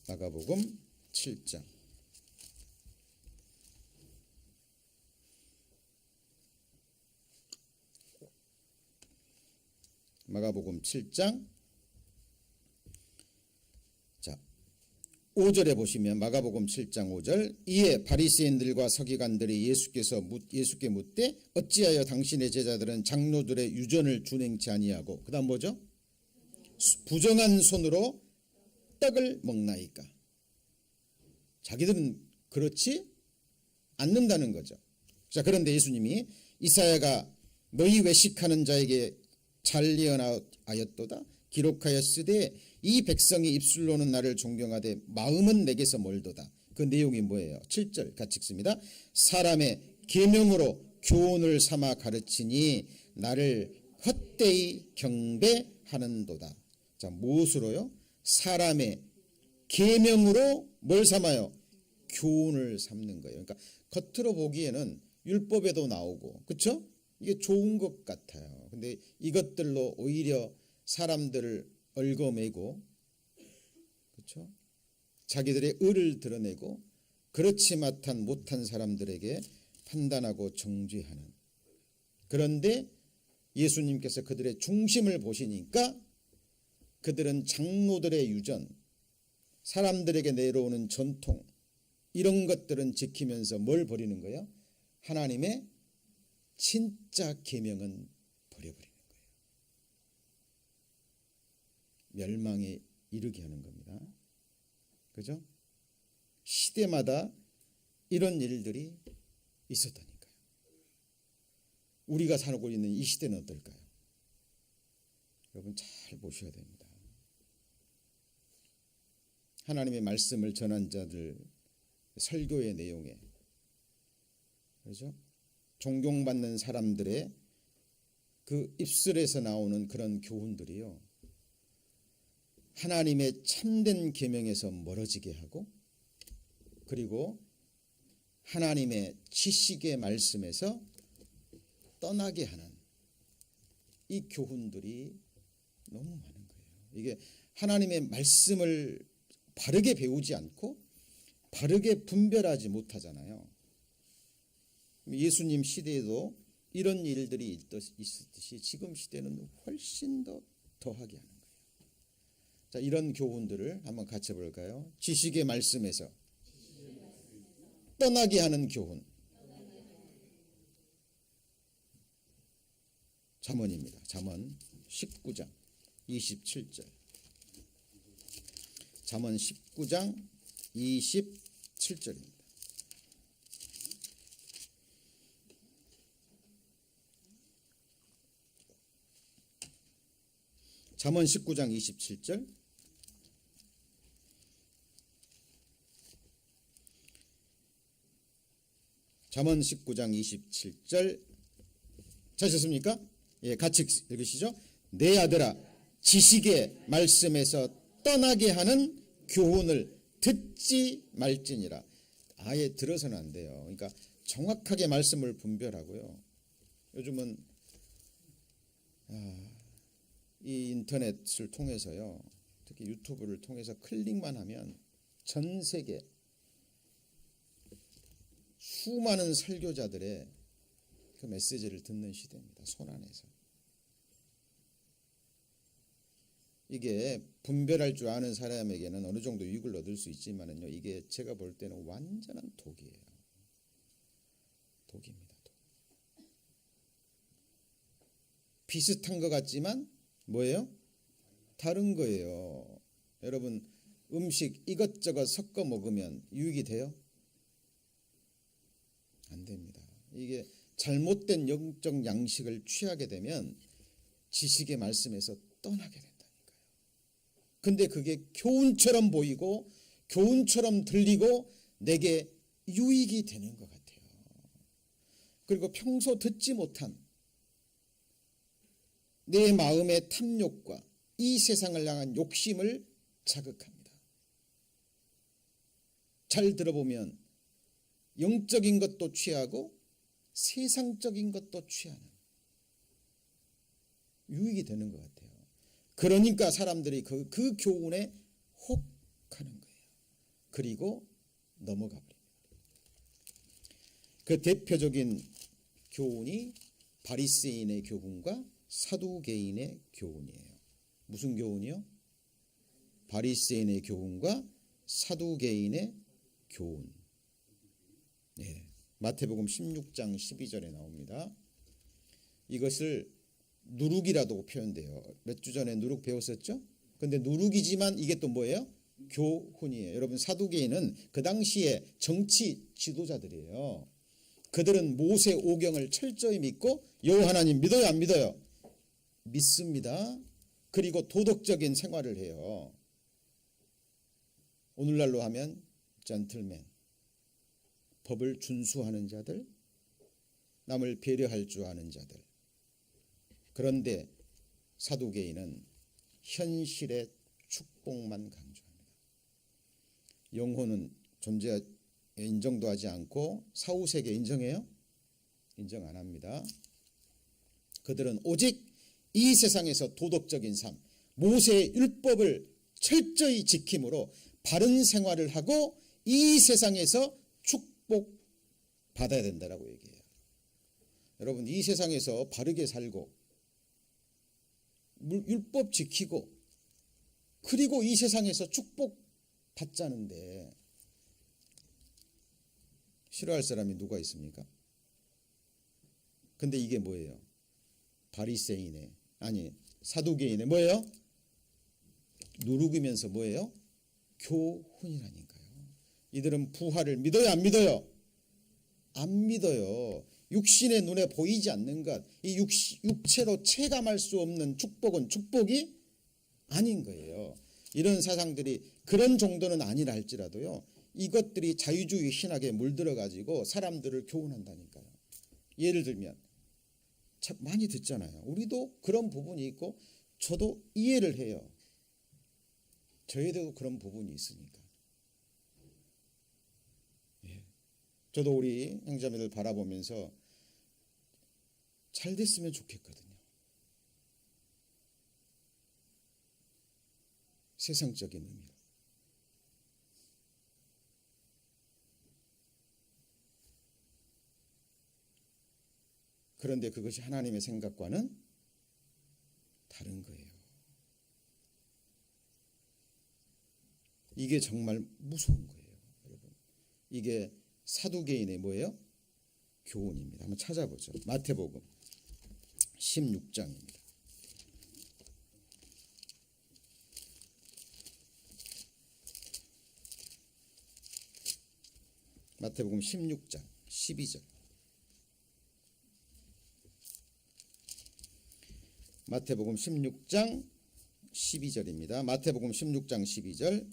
마가복음 7장. 마가복음 7장. 자, 5절에 보시면 마가복음 7장 5절. 이에 바리새인들과 서기관들이 예수께 묻되 어찌하여 당신의 제자들은 장로들의 유전을 준행치 아니하고, 그다음 뭐죠? 부정한 손으로 떡을 먹나이까. 자기들은 그렇지 않는다는 거죠. 자, 그런데 예수님이 이사야가 너희 외식하는 자에게 잘 예언하였도다. 기록하였으되 이 백성이 입술로는 나를 존경하되 마음은 내게서 멀도다. 그 내용이 뭐예요? 7절 같이 읽습니다. 사람의 계명으로 교훈을 삼아 가르치니 나를 헛되이 경배하는도다. 자, 무엇으로요? 사람의 계명으로 뭘 삼아요? 교훈을 삼는 거예요. 그러니까 겉으로 보기에는 율법에도 나오고, 그렇죠? 이게 좋은 것 같아요. 근데 이것들로 오히려 사람들을 얽어매고, 그렇죠? 자기들의 의를 드러내고 그렇지 못한 사람들에게 판단하고 정죄하는. 그런데 예수님께서 그들의 중심을 보시니까 그들은 장로들의 유전, 사람들에게 내려오는 전통, 이런 것들은 지키면서 뭘 버리는 거예요? 하나님의 진짜 계명은 버려버리는 거예요. 멸망에 이르게 하는 겁니다. 그죠? 시대마다 이런 일들이 있었다니까요. 우리가 살고 있는 이 시대는 어떨까요? 여러분 잘 보셔야 됩니다. 하나님의 말씀을 전한 자들 설교의 내용에, 그렇죠? 존경받는 사람들의 그 입술에서 나오는 그런 교훈들이요, 하나님의 참된 계명에서 멀어지게 하고, 그리고 하나님의 지식의 말씀에서 떠나게 하는 이 교훈들이 너무 많은 거예요. 이게 하나님의 말씀을 바르게 배우지 않고 바르게 분별하지 못하잖아요. 예수님 시대에도 이런 일들이 있었듯이 지금 시대는 훨씬 더 더하게 하는 거예요. 자, 이런 교훈들을 한번 같이 볼까요? 지식의 말씀에서 떠나게 하는 교훈. 잠언입니다. 잠언 19장 27절. 잠언 19장 27절입니다. 잠언 19장 27절. 잠언 19장 27절 찾으셨습니까? 예, 같이 읽으시죠. 내 아들아, 지식의 말씀에서 떠나게 하는 교훈을 듣지 말지니라. 아예 들어서는 안 돼요. 그러니까 정확하게 말씀을 분별하고요. 요즘은 이 인터넷을 통해서요, 특히 유튜브를 통해서 클릭만 하면 전 세계 수많은 설교자들의 그 메시지를 듣는 시대입니다. 손안에서. 이게 분별할 줄 아는 사람에게는 어느 정도 유익을 얻을 수 있지만은요, 이게 제가 볼 때는 완전한 독이에요. 독입니다. 독. 비슷한 것 같지만 뭐예요? 다른 거예요. 여러분, 음식 이것저것 섞어 먹으면 유익이 돼요? 안 됩니다. 이게 잘못된 영적 양식을 취하게 되면 지식의 말씀에서 떠나게 된다니까요. 근데 그게 교훈처럼 보이고 교훈처럼 들리고 내게 유익이 되는 것 같아요. 그리고 평소 듣지 못한 내 마음의 탐욕과 이 세상을 향한 욕심을 자극합니다. 잘 들어보면 영적인 것도 취하고 세상적인 것도 취하는 유익이 되는 것 같아요. 그러니까 사람들이 그 교훈에 혹하는 거예요. 그리고 넘어가 버립니다. 그 대표적인 교훈이 바리새인의 교훈과 사두개인의 교훈이에요. 무슨 교훈이요? 바리새인의 교훈과 사두개인의 교훈. 네, 마태복음 16장 12절에 나옵니다. 이것을 누룩이라고 표현돼요. 몇 주 전에 누룩 배웠었죠? 근데 누룩이지만 이게 또 뭐예요? 교훈이에요. 여러분, 사두개인은 그 당시에 정치 지도자들이에요. 그들은 모세 오경을 철저히 믿고 여호와 하나님 믿어요, 안 믿어요? 믿습니다. 그리고 도덕적인 생활을 해요. 오늘날로 하면 젠틀맨, 법을 준수하는 자들, 남을 배려할 줄 아는 자들. 그런데 사두개인은 현실의 축복만 강조합니다. 영혼은 존재 인정도 하지 않고 사후세계 인정해요? 인정 안 합니다. 그들은 오직 이 세상에서 도덕적인 삶, 모세의 율법을 철저히 지킴으로 바른 생활을 하고 이 세상에서 축복 받아야 된다라고 얘기해요. 여러분, 이 세상에서 바르게 살고 율법 지키고 그리고 이 세상에서 축복 받자는데 싫어할 사람이 누가 있습니까? 근데 이게 뭐예요? 바리새인의, 아니 사두개인의 뭐예요? 누룩이면서 뭐예요? 교훈이라니까요. 이들은 부활을 믿어요, 안 믿어요? 안 믿어요. 육신의 눈에 보이지 않는 것, 이 육체로 체감할 수 없는 축복은 축복이 아닌 거예요. 이런 사상들이 그런 정도는 아니라 할지라도요, 이것들이 자유주의 신학에 물들어 가지고 사람들을 교훈한다니까요. 예를 들면 참 많이 듣잖아요. 우리도 그런 부분이 있고 저도 이해를 해요. 저희도 그런 부분이 있으니까. 예. 저도 우리 형제자매들 바라보면서 잘 됐으면 좋겠거든요. 세상적인 의미로. 그런데 그것이 하나님의 생각과는 다른 거예요. 이게 정말 무서운 거예요, 여러분. 이게 사두개인의 뭐예요? 교훈입니다. 한번 찾아보죠. 마태복음 16장입니다. 마태복음 16장 12절. 마태복음 16장 12절입니다. 마태복음 16장 12절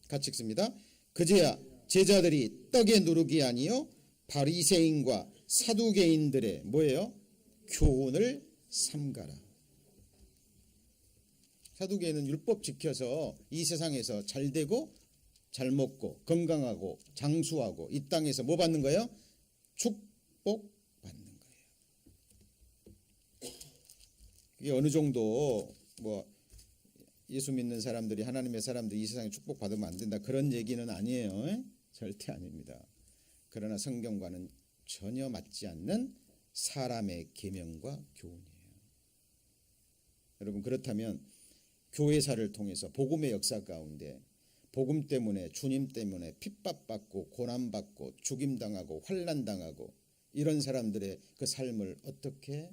같이 읽습니다. 그제야 제자들이 떡에 누룩이 아니요 바리새인과 사두개인들의 뭐예요? 교훈을 삼가라. 사두개인은 율법 지켜서 이 세상에서 잘 되고 잘 먹고 건강하고 장수하고 이 땅에서 뭐 받는 거예요? 축복 받는 거예요. 이게 어느 정도 뭐 예수 믿는 사람들이 하나님의 사람들이 이 세상에 축복 받으면 안 된다 그런 얘기는 아니에요. 절대 아닙니다. 그러나 성경과는 전혀 맞지 않는 사람의 계명과 교훈이에요. 여러분 그렇다면 교회사를 통해서 복음의 역사 가운데 복음 때문에 주님 때문에 핍박받고 고난받고 죽임당하고 환난당하고 이런 사람들의 그 삶을 어떻게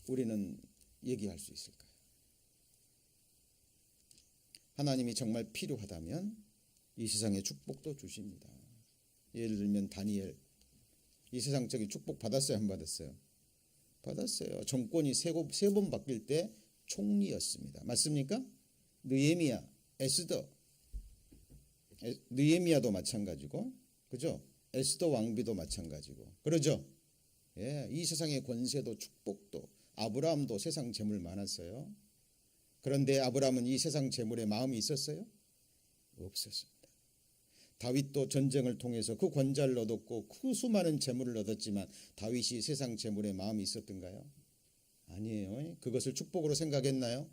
우리는 얘기할 수 있을까요? 하나님이 정말 필요하다면 이 세상에 축복도 주십니다. 예를 들면 다니엘, 이 세상적인 축복 받았어요? 안 받았어요? 받았어요. 정권이 세 번 바뀔 때 총리였습니다. 맞습니까? 느헤미야, 에스더, 느헤미야도 마찬가지고, 그죠? 에스더 왕비도 마찬가지고, 그러죠? 예, 이 세상의 권세도 축복도 아브라함도 세상 재물 많았어요. 그런데 아브라함은 이 세상 재물에 마음이 있었어요? 없었습니다. 다윗도 전쟁을 통해서 그 권자를 얻었고 그 수많은 재물을 얻었지만 다윗이 세상 재물에 마음이 있었던가요? 아니에요. 그것을 축복으로 생각했나요?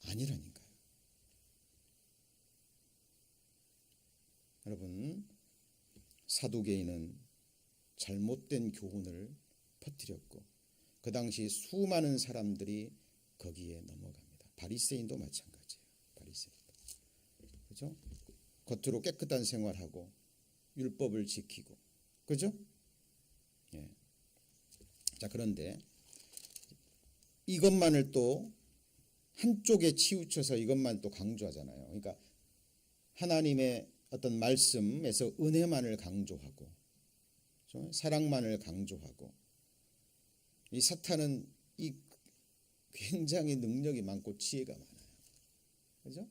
아니라니까요. 여러분, 사두개인은 잘못된 교훈을 퍼뜨렸고 그 당시 수많은 사람들이 거기에 넘어갑니다. 바리새인도 마찬가지예요. 바리새인도. 그죠? 겉으로 깨끗한 생활하고 율법을 지키고. 그죠? 예. 자, 그런데 이것만을 또 한쪽에 치우쳐서 이것만 또 강조하잖아요. 그러니까 하나님의 어떤 말씀에서 은혜만을 강조하고 사랑만을 강조하고 이 사탄은 이 굉장히 능력이 많고 지혜가 많아요. 그죠?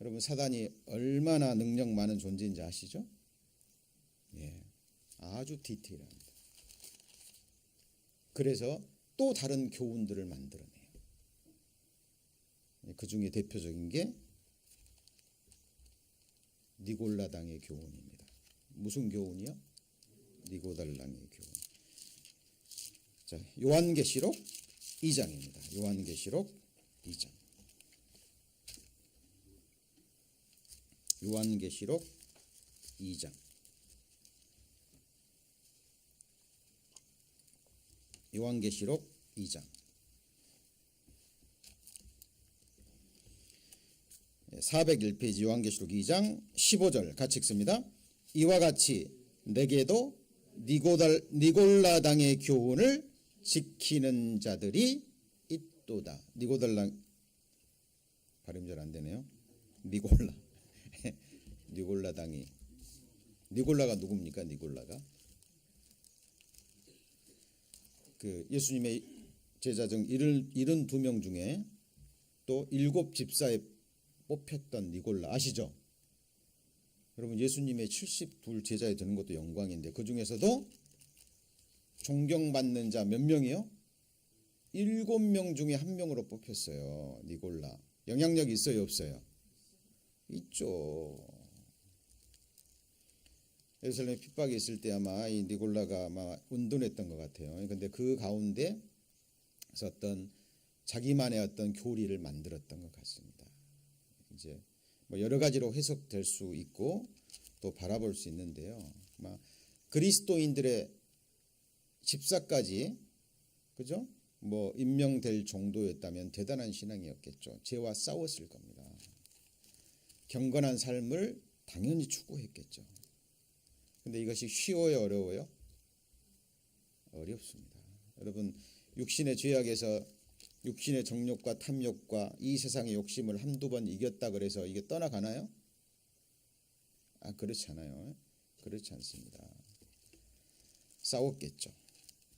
여러분 사단이 얼마나 능력 많은 존재인지 아시죠? 예, 아주 디테일합니다. 그래서 또 다른 교훈들을 만들어내요. 그 중에 대표적인 게 니골라당의 교훈입니다. 무슨 교훈이요? 니고달랑의 교훈. 자, 요한계시록 2장입니다. 요한계시록 2장. 요한계시록 2장. 요한계시록 2장. 401페이지 요한계시록 2장 15절 같이 읽습니다. 이와 같이 내게도 니골라당의 교훈을 지키는 자들이 있도다. 니고달랑 발음 잘 안 되네요. 니골라당이 니골라가 누굽니까? 니골라가 그 예수님의 제자 중 72명 중에 또 7집사에 뽑혔던 니골라 아시죠? 여러분 예수님의 72 제자에 드는 것도 영광인데 그 중에서도 존경받는 자 몇 명이요? 7명 중에 1명으로 뽑혔어요. 니골라. 영향력이 있어요, 없어요? 있죠. 예루살렘에 핍박이 있을 때 아마 이 니골라가 아마 운동했던 것 같아요. 근데 그 가운데 어떤 자기만의 어떤 교리를 만들었던 것 같습니다. 이제 뭐 여러 가지로 해석될 수 있고 또 바라볼 수 있는데요. 아마 그리스도인들의 집사까지 그죠? 뭐 임명될 정도였다면 대단한 신앙이었겠죠. 죄와 싸웠을 겁니다. 경건한 삶을 당연히 추구했겠죠. 근데 이것이 쉬워요, 어려워요? 어렵습니다. 여러분 육신의 죄악에서 육신의 정욕과 탐욕과 이 세상의 욕심을 한두 번 이겼다 그래서 이게 떠나가나요? 그렇지 않아요. 그렇지 않습니다. 싸웠겠죠.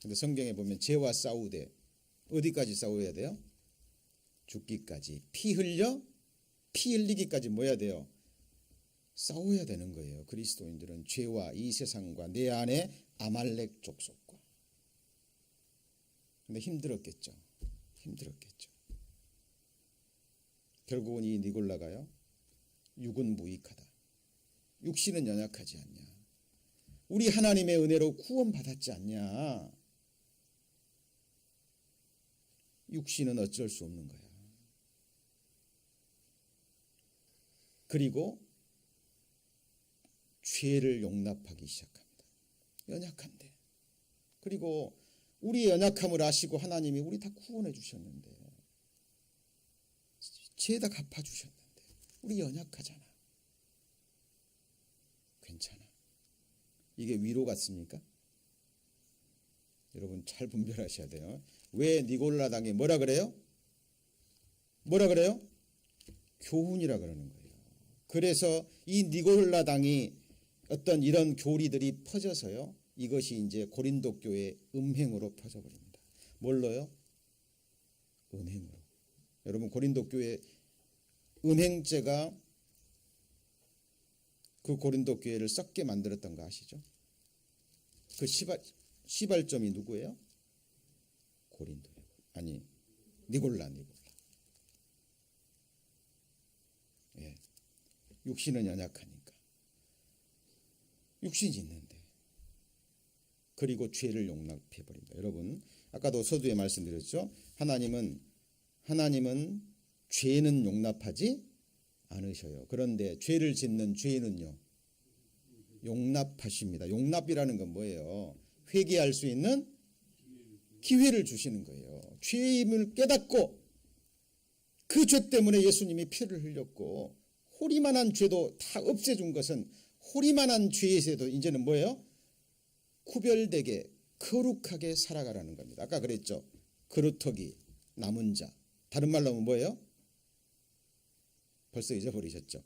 근데 성경에 보면 죄와 싸우되 어디까지 싸워야 돼요? 죽기까지. 피 흘리기까지 뭐 해야 돼요? 싸워야 되는 거예요. 그리스도인들은 죄와 이 세상과 내 안에 아말렉 족속과. 근데 힘들었겠죠. 결국은 이 니골라가요. 육은 무익하다. 육신은 연약하지 않냐. 우리 하나님의 은혜로 구원받았지 않냐. 육신은 어쩔 수 없는 거야. 그리고 죄를 용납하기 시작합니다. 연약한데. 그리고 우리의 연약함을 아시고 하나님이 우리 다 구원해 주셨는데 죄 다 갚아주셨는데 우리 연약하잖아. 괜찮아. 이게 위로 같습니까? 여러분 잘 분별하셔야 돼요. 왜 니골라 당이 뭐라 그래요? 교훈이라 그러는 거예요. 그래서 이 니골라 당이 어떤 이런 교리들이 퍼져서요. 이것이 이제 고린도 교회 음행으로 퍼져버립니다. 뭘로요? 은행으로. 여러분 고린도 교회 은행죄가 그 고린도 교회를 썩게 만들었던 거 아시죠? 그 시발점이 누구예요? 고린도예요. 아니 니골라. 예. 육신은 연약하니까. 육신이 있는데. 그리고 죄를 용납해버린다. 여러분 아까도 서두에 말씀드렸죠. 하나님은 죄는 용납하지 않으셔요. 그런데 죄를 짓는 죄인은요. 용납하십니다. 용납이라는 건 뭐예요? 회개할 수 있는 기회를 주시는 거예요. 죄임을 깨닫고 그 죄 때문에 예수님이 피를 흘렸고 호리만한 죄도 다 없애준 것은 호리만한 죄에서도 이제는 뭐예요? 구별되게 거룩하게 살아가라는 겁니다. 아까 그랬죠. 그루터기 남은 자. 다른 말로 하면 뭐예요? 벌써 잊어버리셨죠?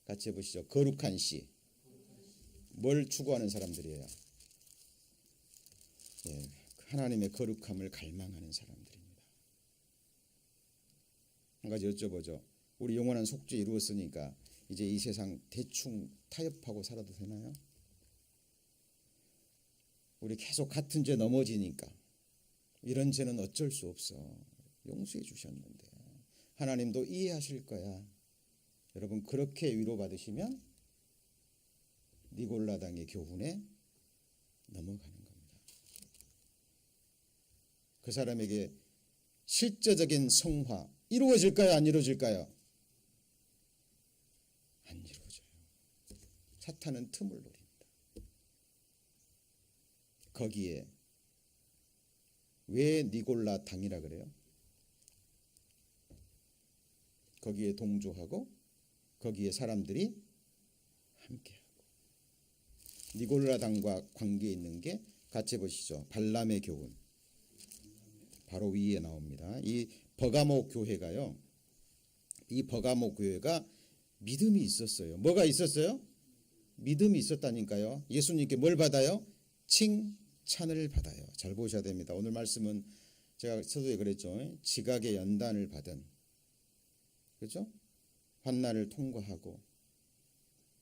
같이 해보시죠. 거룩한 씨. 뭘 추구하는 사람들이에요? 예, 하나님의 거룩함을 갈망하는 사람들입니다. 한 가지 여쭤보죠. 우리 영원한 속죄 이루었으니까 이제 이 세상 대충 타협하고 살아도 되나요? 우리 계속 같은 죄 넘어지니까 이런 죄는 어쩔 수 없어. 용서해 주셨는데 하나님도 이해하실 거야. 여러분 그렇게 위로받으시면 니골라당의 교훈에 넘어가는 겁니다. 그 사람에게 실제적인 성화 이루어질까요? 안 이루어질까요? 안 이루어져요. 사탄은 틈을 노립니다. 거기에 왜 니골라 당이라 그래요? 거기에 동조하고 거기에 사람들이 함께하고 니골라 당과 관계 있는 게 같이 보시죠. 발람의 교훈 바로 위에 나옵니다. 이 버가모 교회가요. 이 버가모 교회가 믿음이 있었어요. 뭐가 있었어요? 믿음이 있었다니까요. 예수님께 뭘 받아요? 칭찬을 받아요. 잘 보셔야 됩니다. 오늘 말씀은 제가 서두에 그랬죠. 지각의 연단을 받은, 그렇죠? 환난을 통과하고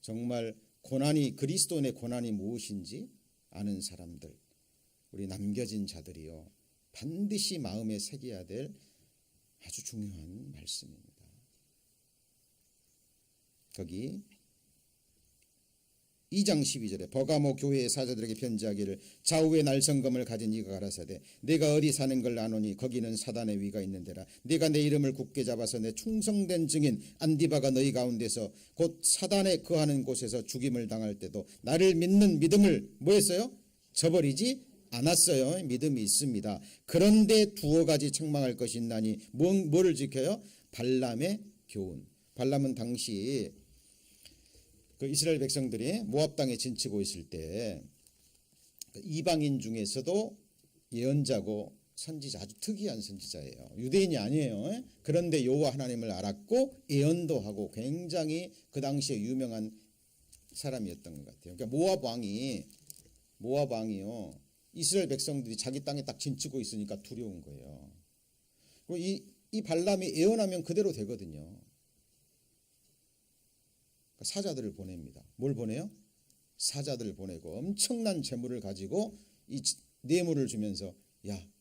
정말 고난이, 그리스도인의 고난이 무엇인지 아는 사람들, 우리 남겨진 자들이요, 반드시 마음에 새겨야 될 아주 중요한 말씀입니다. 거기 2장 12절에 버가모 교회의 사자들에게 편지하기를 좌우에 날성검을 가진 이가 가라사대 내가 어디 사는 걸 아노니 거기는 사단의 위가 있는 데라. 내가 내 이름을 굳게 잡아서 내 충성된 증인 안디바가 너희 가운데서 곧 사단에 거하는 곳에서 죽임을 당할 때도 나를 믿는 믿음을 뭐 했어요? 저버리지 않았어요. 믿음이 있습니다. 그런데 두어 가지 책망할 것이 있나니 뭐를 지켜요? 발람의 교훈. 발람은 당시 그 이스라엘 백성들이 모압 땅에 진치고 있을 때 이방인 중에서도 예언자고 선지자, 아주 특이한 선지자예요. 유대인이 아니에요. 그런데 여호와 하나님을 알았고 예언도 하고 굉장히 그 당시에 유명한 사람이었던 것 같아요. 그러니까 모압 왕이요, 이스라엘 백성들이 자기 땅에 딱 진치고 있으니까 두려운 거예요. 그리고 이 발람이 예언하면 그대로 되거든요. 사자들을 보냅니다. 뭘 보내요? 사자들을 보내고 엄청난 재물을 가지고 이 뇌물을 주면서 야,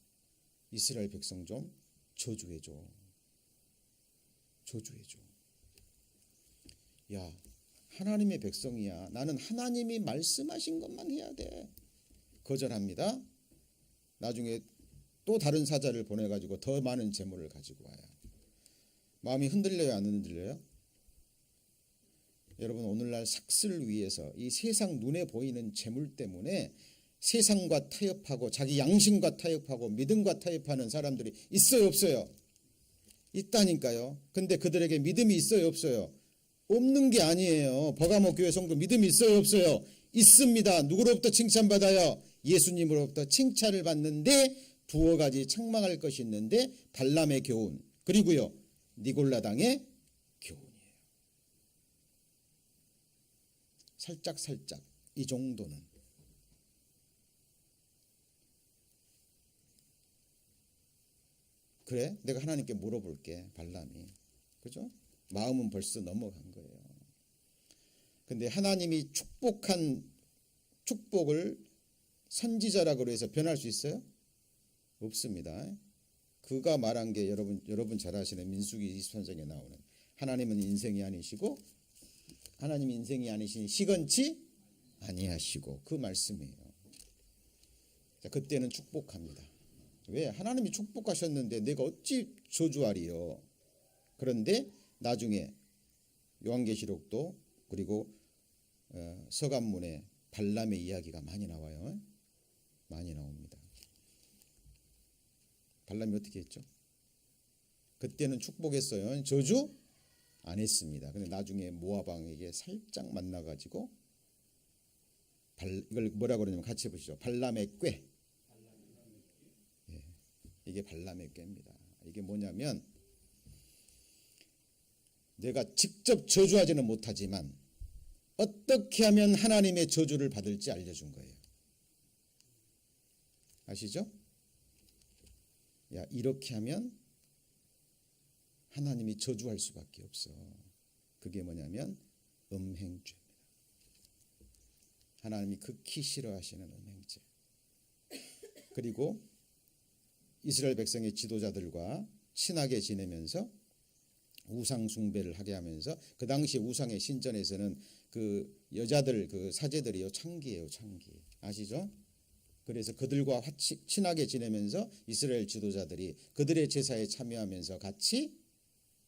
이스라엘 백성 좀 저주해줘. 야, 하나님의 백성이야. 나는 하나님이 말씀하신 것만 해야 돼. 거절합니다. 나중에 또 다른 사자를 보내가지고 더 많은 재물을 가지고 와요. 마음이 흔들려요, 안 흔들려요? 여러분, 오늘날 삭슬 위해서 이 세상 눈에 보이는 재물 때문에 세상과 타협하고 자기 양심과 타협하고 믿음과 타협하는 사람들이 있어요, 없어요? 있다니까요. 근데 그들에게 믿음이 있어요, 없어요? 없는 게 아니에요. 버가모 교회 성도 믿음이 있어요, 없어요? 있습니다. 누구로부터 칭찬받아요? 예수님으로부터 칭찬을 받는데 두어 가지 책망할 것이 있는데 발람의 교훈, 그리고요 니골라당의 교훈. 살짝 이 정도는. 그래, 내가 하나님께 물어볼게. 발람이, 그죠? 마음은 벌써 넘어간 거예요. 근데 하나님이 축복한 축복을 선지자라고 해서 변할 수 있어요? 없습니다. 그가 말한 게 여러분 잘 아시는 민수기 23장에 나오는 하나님은 인생이 아니시고 하나님 인생이 아니시니 시건치 아니하시고 그 말씀이에요. 자, 그때는 축복합니다. 왜? 하나님이 축복하셨는데 내가 어찌 저주하리요. 그런데 나중에 요한계시록도 그리고 서간문에 발람의 이야기가 많이 나와요. 많이 나옵니다. 발람이 어떻게 했죠? 그때는 축복했어요. 저주 안 했습니다. 근데 나중에 모압 왕에게 살짝 만나가지고 이걸 뭐라 그러냐면 같이 해보시죠. 발람의 꾀. 예, 이게 발람의 꾀입니다. 이게 뭐냐면 내가 직접 저주하지는 못하지만 어떻게 하면 하나님의 저주를 받을지 알려준 거예요. 아시죠? 야, 이렇게 하면 하나님이 저주할 수밖에 없어. 그게 뭐냐면 음행죄입니다. 하나님이 극히 싫어하시는 음행죄. 그리고 이스라엘 백성의 지도자들과 친하게 지내면서 우상 숭배를 하게 하면서 그 당시 우상의 신전에서는 그 여자들 그 사제들이요 창기예요, 창기. 아시죠? 그래서 그들과 친하게 지내면서 이스라엘 지도자들이 그들의 제사에 참여하면서 같이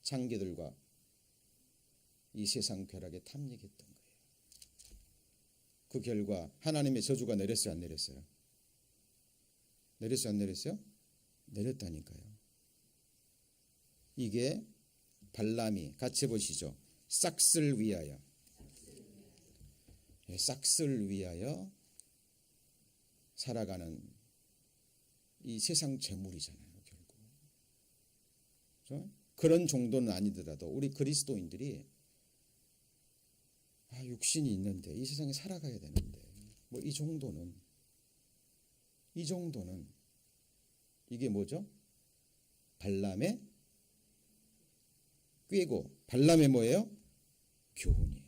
창기들과 이 세상 쾌락에 탐닉했던 거예요. 그 결과 하나님의 저주가 내렸어요, 안 내렸어요? 내렸어요, 안 내렸어요? 내렸다니까요. 이게 발람이 같이 보시죠. 싹쓸 위하여. 싹쓸 위하여 살아가는 이 세상 재물이잖아요, 결국. 그렇죠? 그런 정도는 아니더라도 우리 그리스도인들이 육신이 있는데 이 세상에 살아가야 되는데 뭐 이 정도는 이게 뭐죠? 발람의 꾀고 발람의 뭐예요? 교훈이에요.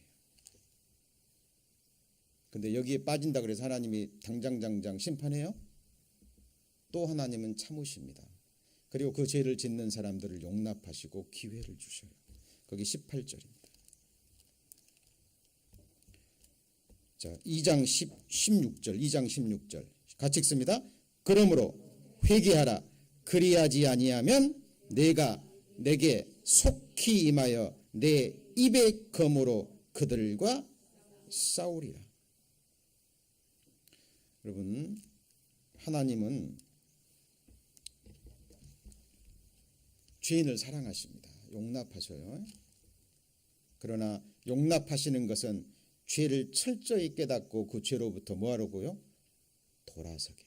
근데 여기에 빠진다 그래서 하나님이 당장 심판해요? 또 하나님은 참으십니다. 그리고 그 죄를 짓는 사람들을 용납하시고 기회를 주셔요. 거기 18절입니다. 자, 2장 16절 같이 읽습니다. 그러므로 회개하라. 그리하지 아니하면 내가 내게 속히 임하여 내 입의 검으로 그들과 싸우리라. 여러분, 하나님은 죄인을 사랑하십니다. 용납하셔요. 그러나 용납하시는 것은 죄를 철저히 깨닫고 그 죄로부터 뭐하려고요? 돌아서게.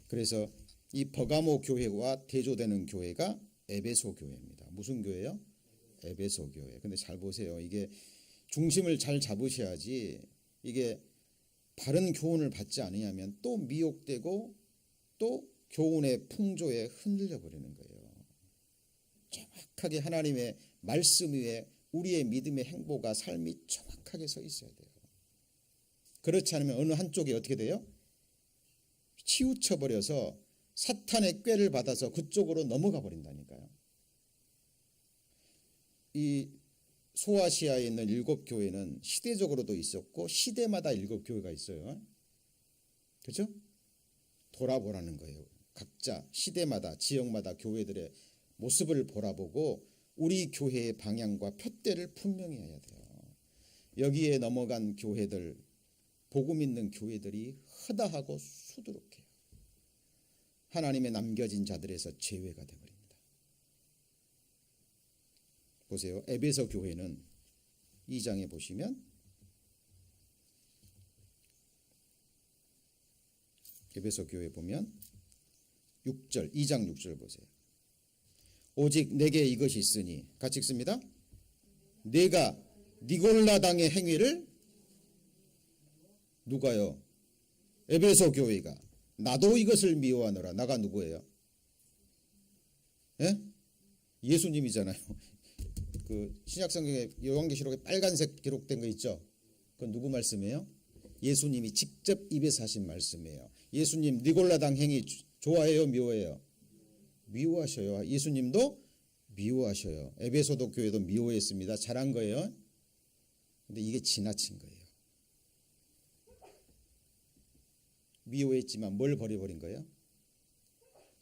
그래서 이 버가모 교회와 대조되는 교회가 에베소 교회입니다. 무슨 교회요? 에베소 교회. 근데 잘 보세요. 이게 중심을 잘 잡으셔야지 이게 바른 교훈을 받지 않으면 또 미혹되고 또 교훈의 풍조에 흔들려 버리는 거예요. 정확하게 하나님의 말씀 위에 우리의 믿음의 행보가 삶이 정확하게 서 있어야 돼요. 그렇지 않으면 어느 한쪽이 어떻게 돼요? 치우쳐 버려서 사탄의 꾀를 받아서 그쪽으로 넘어가 버린다니까요. 이 소아시아에 있는 7교회는 시대적으로도 있었고 시대마다 7교회가 있어요. 그렇죠? 돌아보라는 거예요. 각자 시대마다 지역마다 교회들의 모습을 돌아보고 우리 교회의 방향과 표대를 분명히 해야 돼요. 여기에 넘어간 교회들, 복음 있는 교회들이 허다하고 수두룩해요. 하나님의 남겨진 자들에서 제외가 되어버립니다. 보세요. 에베소 교회는 2장에 보시면 에베소 교회 보면 6절, 2장 6절 보세요. 오직 내게 이것이 있으니 같이 읽습니다. 내가 니골라당의 행위를 누가요? 에베소 교회가 나도 이것을 미워하노라. 나가 누구예요? 예? 예수님이잖아요. 그 신약성경에 요한계시록에 빨간색 기록된 거 있죠? 그건 누구 말씀이에요? 예수님이 직접 입에서 하신 말씀이에요. 예수님 니골라당 행위 좋아해요? 미워해요? 미워하셔요. 예수님도 미워하셔요. 에베소도 교회도 미워했습니다. 잘한 거예요. 근데 이게 지나친 거예요. 미워했지만 뭘 버려버린 거예요?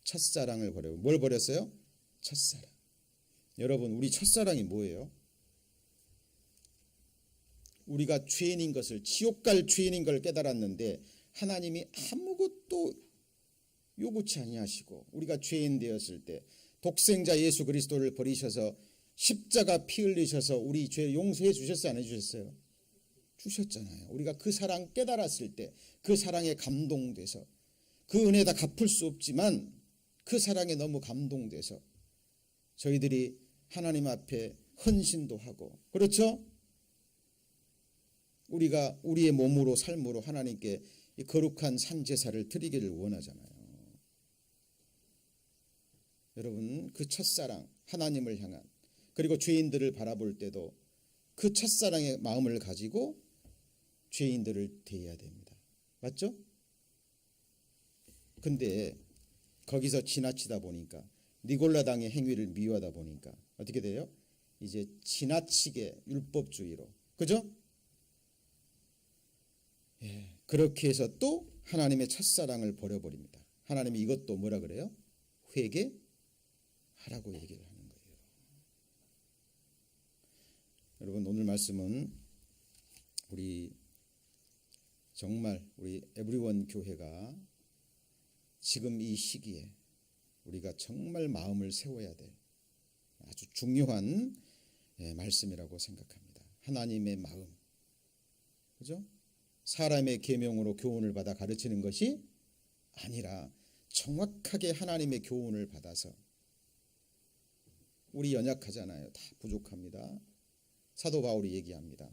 첫사랑을 버려요. 뭘 버렸어요? 첫사랑. 여러분, 우리 첫사랑이 뭐예요? 우리가 죄인인 것을, 지옥 갈 죄인인 걸 깨달았는데 하나님이 아무것도 요구치 아니하시고 우리가 죄인 되었을 때 독생자 예수 그리스도를 버리셔서 십자가 피 흘리셔서 우리 죄 용서해 주셨어요? 안 해주셨어요? 주셨잖아요. 우리가 그 사랑 깨달았을 때 그 사랑에 감동돼서 그 은혜 다 갚을 수 없지만 그 사랑에 너무 감동돼서 저희들이 하나님 앞에 헌신도 하고, 그렇죠? 우리가 우리의 몸으로 삶으로 하나님께 이 거룩한 산제사를 드리기를 원하잖아요. 여러분, 그 첫사랑, 하나님을 향한, 그리고 죄인들을 바라볼 때도 그 첫사랑의 마음을 가지고 죄인들을 대해야 됩니다. 맞죠? 근데 거기서 지나치다 보니까 니골라당의 행위를 미워하다 보니까 어떻게 돼요? 이제 지나치게 율법주의로, 그죠? 예, 그렇게 해서 또 하나님의 첫사랑을 버려버립니다. 하나님이 이것도 뭐라 그래요? 회개하라고 얘기를 하는 거예요. 여러분, 오늘 말씀은 정말 우리 에브리원 교회가 지금 이 시기에 우리가 정말 마음을 세워야 될 아주 중요한 말씀이라고 생각합니다. 하나님의 마음, 그죠? 사람의 계명으로 교훈을 받아 가르치는 것이 아니라 정확하게 하나님의 교훈을 받아서, 우리 연약하잖아요. 다 부족합니다. 사도 바울이 얘기합니다.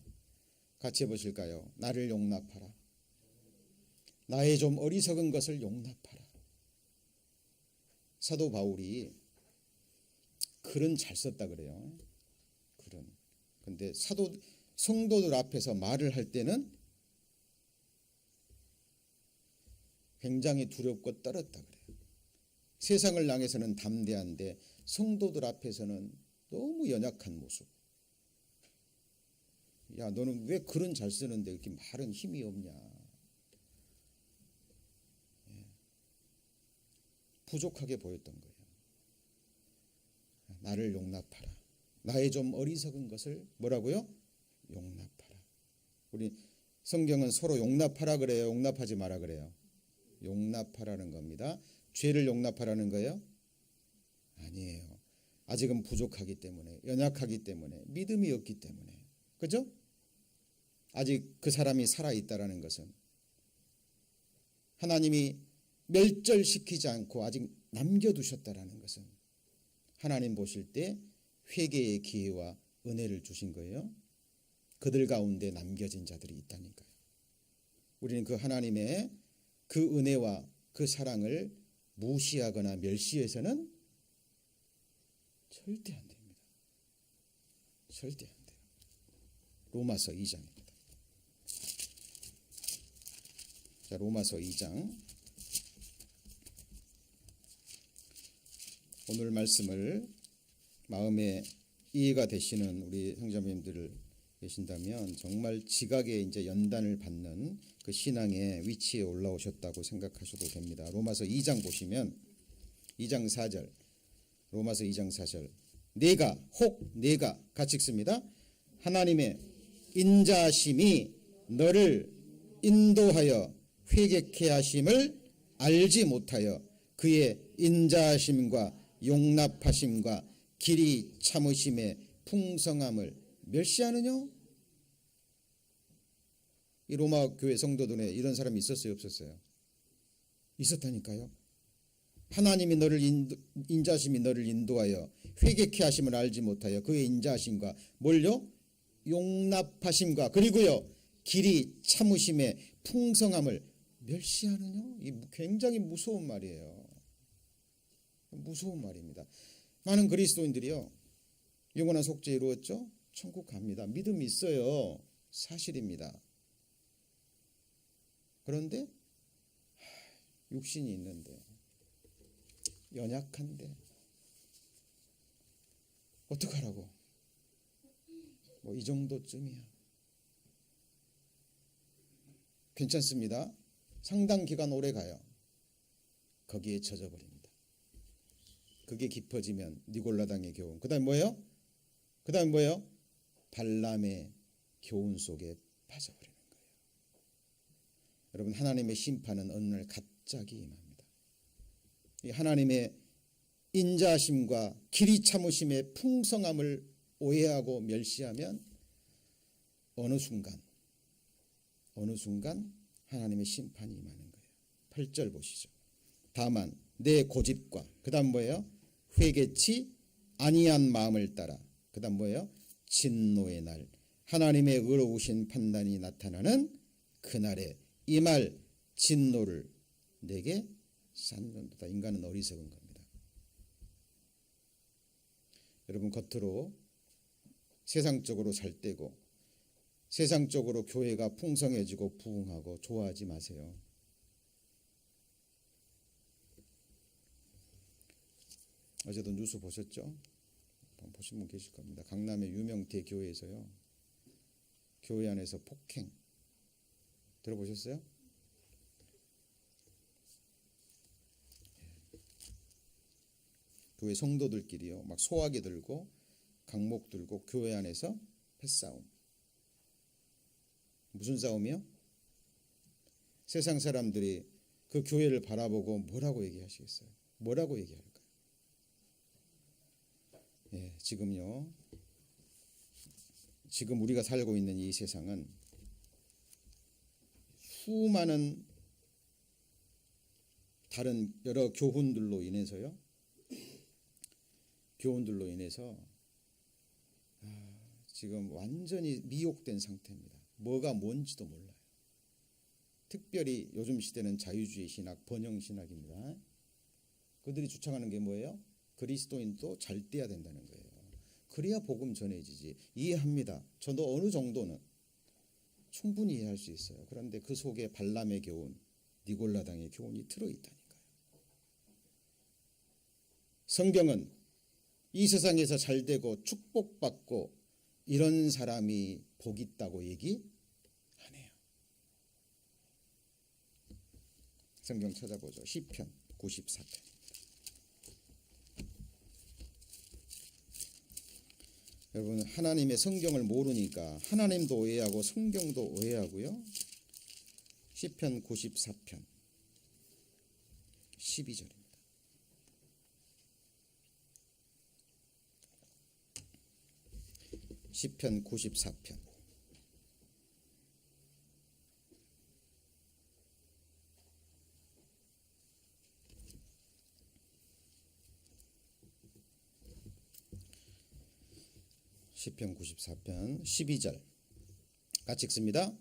같이 해보실까요? 나를 용납하라. 나의 좀 어리석은 것을 용납하라. 사도 바울이 글은 잘 썼다 그래요. 글은. 근데 성도들 앞에서 말을 할 때는 굉장히 두렵고 떨었다 그래요. 세상을 향해서는 담대한데 성도들 앞에서는 너무 연약한 모습. 야, 너는 왜 글은 잘 쓰는데 이렇게 말은 힘이 없냐. 부족하게 보였던 거예요. 나를 용납하라. 나의 좀 어리석은 것을 뭐라고요? 용납하라. 우리 성경은 서로 용납하라 그래요? 용납하지 마라 그래요? 용납하라는 겁니다. 죄를 용납하라는 거예요? 아니에요. 아직은 부족하기 때문에, 연약하기 때문에, 믿음이 없기 때문에. 그죠? 아직 그 사람이 살아있다라는 것은 하나님이 멸절시키지 않고 아직 남겨두셨다라는 것은 하나님 보실 때 회개의 기회와 은혜를 주신 거예요. 그들 가운데 남겨진 자들이 있다니까요. 우리는 그 하나님의 그 은혜와 그 사랑을 무시하거나 멸시해서는 절대 안 됩니다. 절대 안 돼요. 로마서 2장입니다. 자, 로마서 2장. 오늘 말씀을 마음에 이해가 되시는 우리 성자님들 계신다면 정말 지각에 이제 연단을 받는 그 신앙의 위치에 올라오셨다고 생각하셔도 됩니다. 로마서 2장 보시면 2장 4절. 로마서 2장 4절. 내가 같이 읽습니다. 하나님의 인자하심이 너를 인도하여 회개케 하심을 알지 못하여 그의 인자하심과 용납하심과 길이 참으심의 풍성함을 멸시하느냐? 이 로마 교회 성도들에 이런 사람이 있었어요, 없었어요? 있었다니까요. 하나님이 인자하심이 너를 인도하여 회개케 하심을 알지 못하여 그의 인자하심과 뭘요? 용납하심과 그리고요 길이 참으심의 풍성함을 멸시하느냐? 이 굉장히 무서운 말이에요. 무서운 말입니다. 많은 그리스도인들이요 영원한 속죄 이루었죠? 천국 갑니다. 믿음이 있어요. 사실입니다. 그런데 육신이 있는데 연약한데 어떡하라고? 뭐 이 정도쯤이야. 괜찮습니다. 상당 기간 오래 가요. 거기에 젖어버립니다. 그게 깊어지면 니골라당의 교훈. 그 다음에 뭐예요? 발람의 교훈 속에 빠져버리는 거예요. 여러분 하나님의 심판은 어느 날 갑자기 임합니다. 이 하나님의 인자하심과 길이 참으심의 풍성함을 오해하고 멸시하면 어느 순간 하나님의 심판이 임하는 거예요. 8절 보시죠. 다만 내 고집과 그 다음 뭐예요? 회개치 아니한 마음을 따라 그 다음 뭐예요? 진노의 날 하나님의 의로우신 판단이 나타나는 그날에 이 말 진노를 내게 쌓는도다. 인간은 어리석은 겁니다. 여러분 겉으로 세상적으로 잘 되고 세상적으로 교회가 풍성해지고 부흥하고 좋아하지 마세요. 어제도 뉴스 보셨죠? 보신 분 계실 겁니다. 강남의 유명 대교회에서요. 교회 안에서 폭행 들어보셨어요? 교회 성도들끼리요. 막 소화기 들고 강목 들고 교회 안에서 패싸움. 무슨 싸움이요? 세상 사람들이 그 교회를 바라보고 뭐라고 얘기하시겠어요? 뭐라고 얘기할까요? 예, 지금요. 지금 우리가 살고 있는 이 세상은 수많은 다른 여러 교훈들로 인해서 지금 완전히 미혹된 상태입니다. 뭐가 뭔지도 몰라요. 특별히 요즘 시대는 자유주의 신학, 번영 신학입니다. 그들이 주창하는 게 뭐예요? 그리스도인도 잘 돼야 된다는 거예요. 그래야 복음 전해지지. 이해합니다. 저도 어느 정도는 충분히 이해할 수 있어요. 그런데 그 속에 발람의 교훈, 니골라당의 교훈이 들어있다니까요. 성경은 이 세상에서 잘 되고 축복받고 이런 사람이 복 있다고 얘기하네요. 성경 찾아보죠. 시편 94편. 여러분, 하나님의 성경을 모르니까 하나님도 오해하고 성경도 오해하고요. 시편 94편 12절입니다. 시편 94편 12절 같이 읽습니다.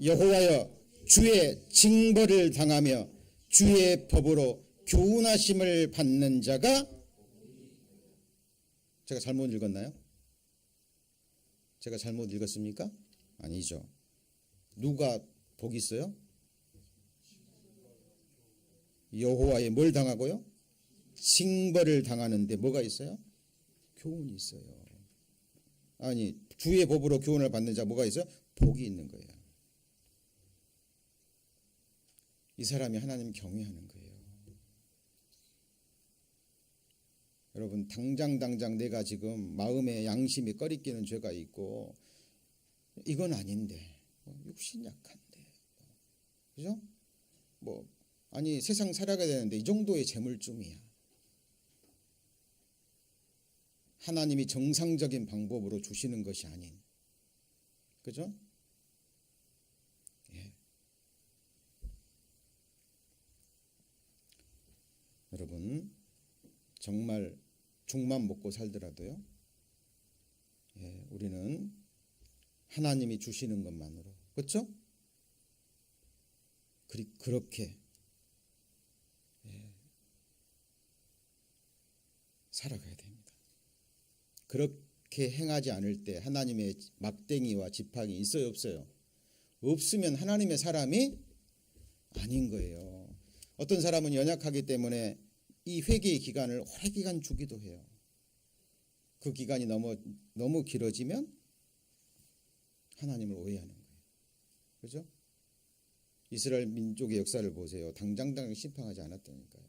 여호와여, 주의 징벌을 당하며 주의 법으로 교훈하심을 받는 자가, 제가 잘못 읽었나요? 제가 잘못 읽었습니까? 아니죠. 누가 복이 있어요? 여호와의 뭘 당하고요? 징벌을 당하는데 뭐가 있어요? 교훈이 있어요. 아니, 주의 법으로 교훈을 받는 자 뭐가 있어요? 복이 있는 거예요. 이 사람이 하나님 경외하는 거예요. 여러분, 당장 내가 지금 마음에 양심이 꺼리끼는 죄가 있고 이건 아닌데, 육신 약한데, 그죠? 아니 세상 살아가야 되는데 이 정도의 재물쯤이야. 하나님이 정상적인 방법으로 주시는 것이 아닌, 그죠? 예. 여러분, 정말 죽만 먹고 살더라도요, 예, 우리는 하나님이 주시는 것만으로, 그렇죠? 그렇게 살아가야 됩니다. 그렇게 행하지 않을 때 하나님의 막대기와 지팡이 있어요, 없어요? 없으면 하나님의 사람이 아닌 거예요. 어떤 사람은 연약하기 때문에 이 회개의 기간을 오래 기간 주기도 해요. 그 기간이 너무 길어지면 하나님을 오해하는 거예요. 그렇죠? 이스라엘 민족의 역사를 보세요. 당장 심판하지 않았다니까요.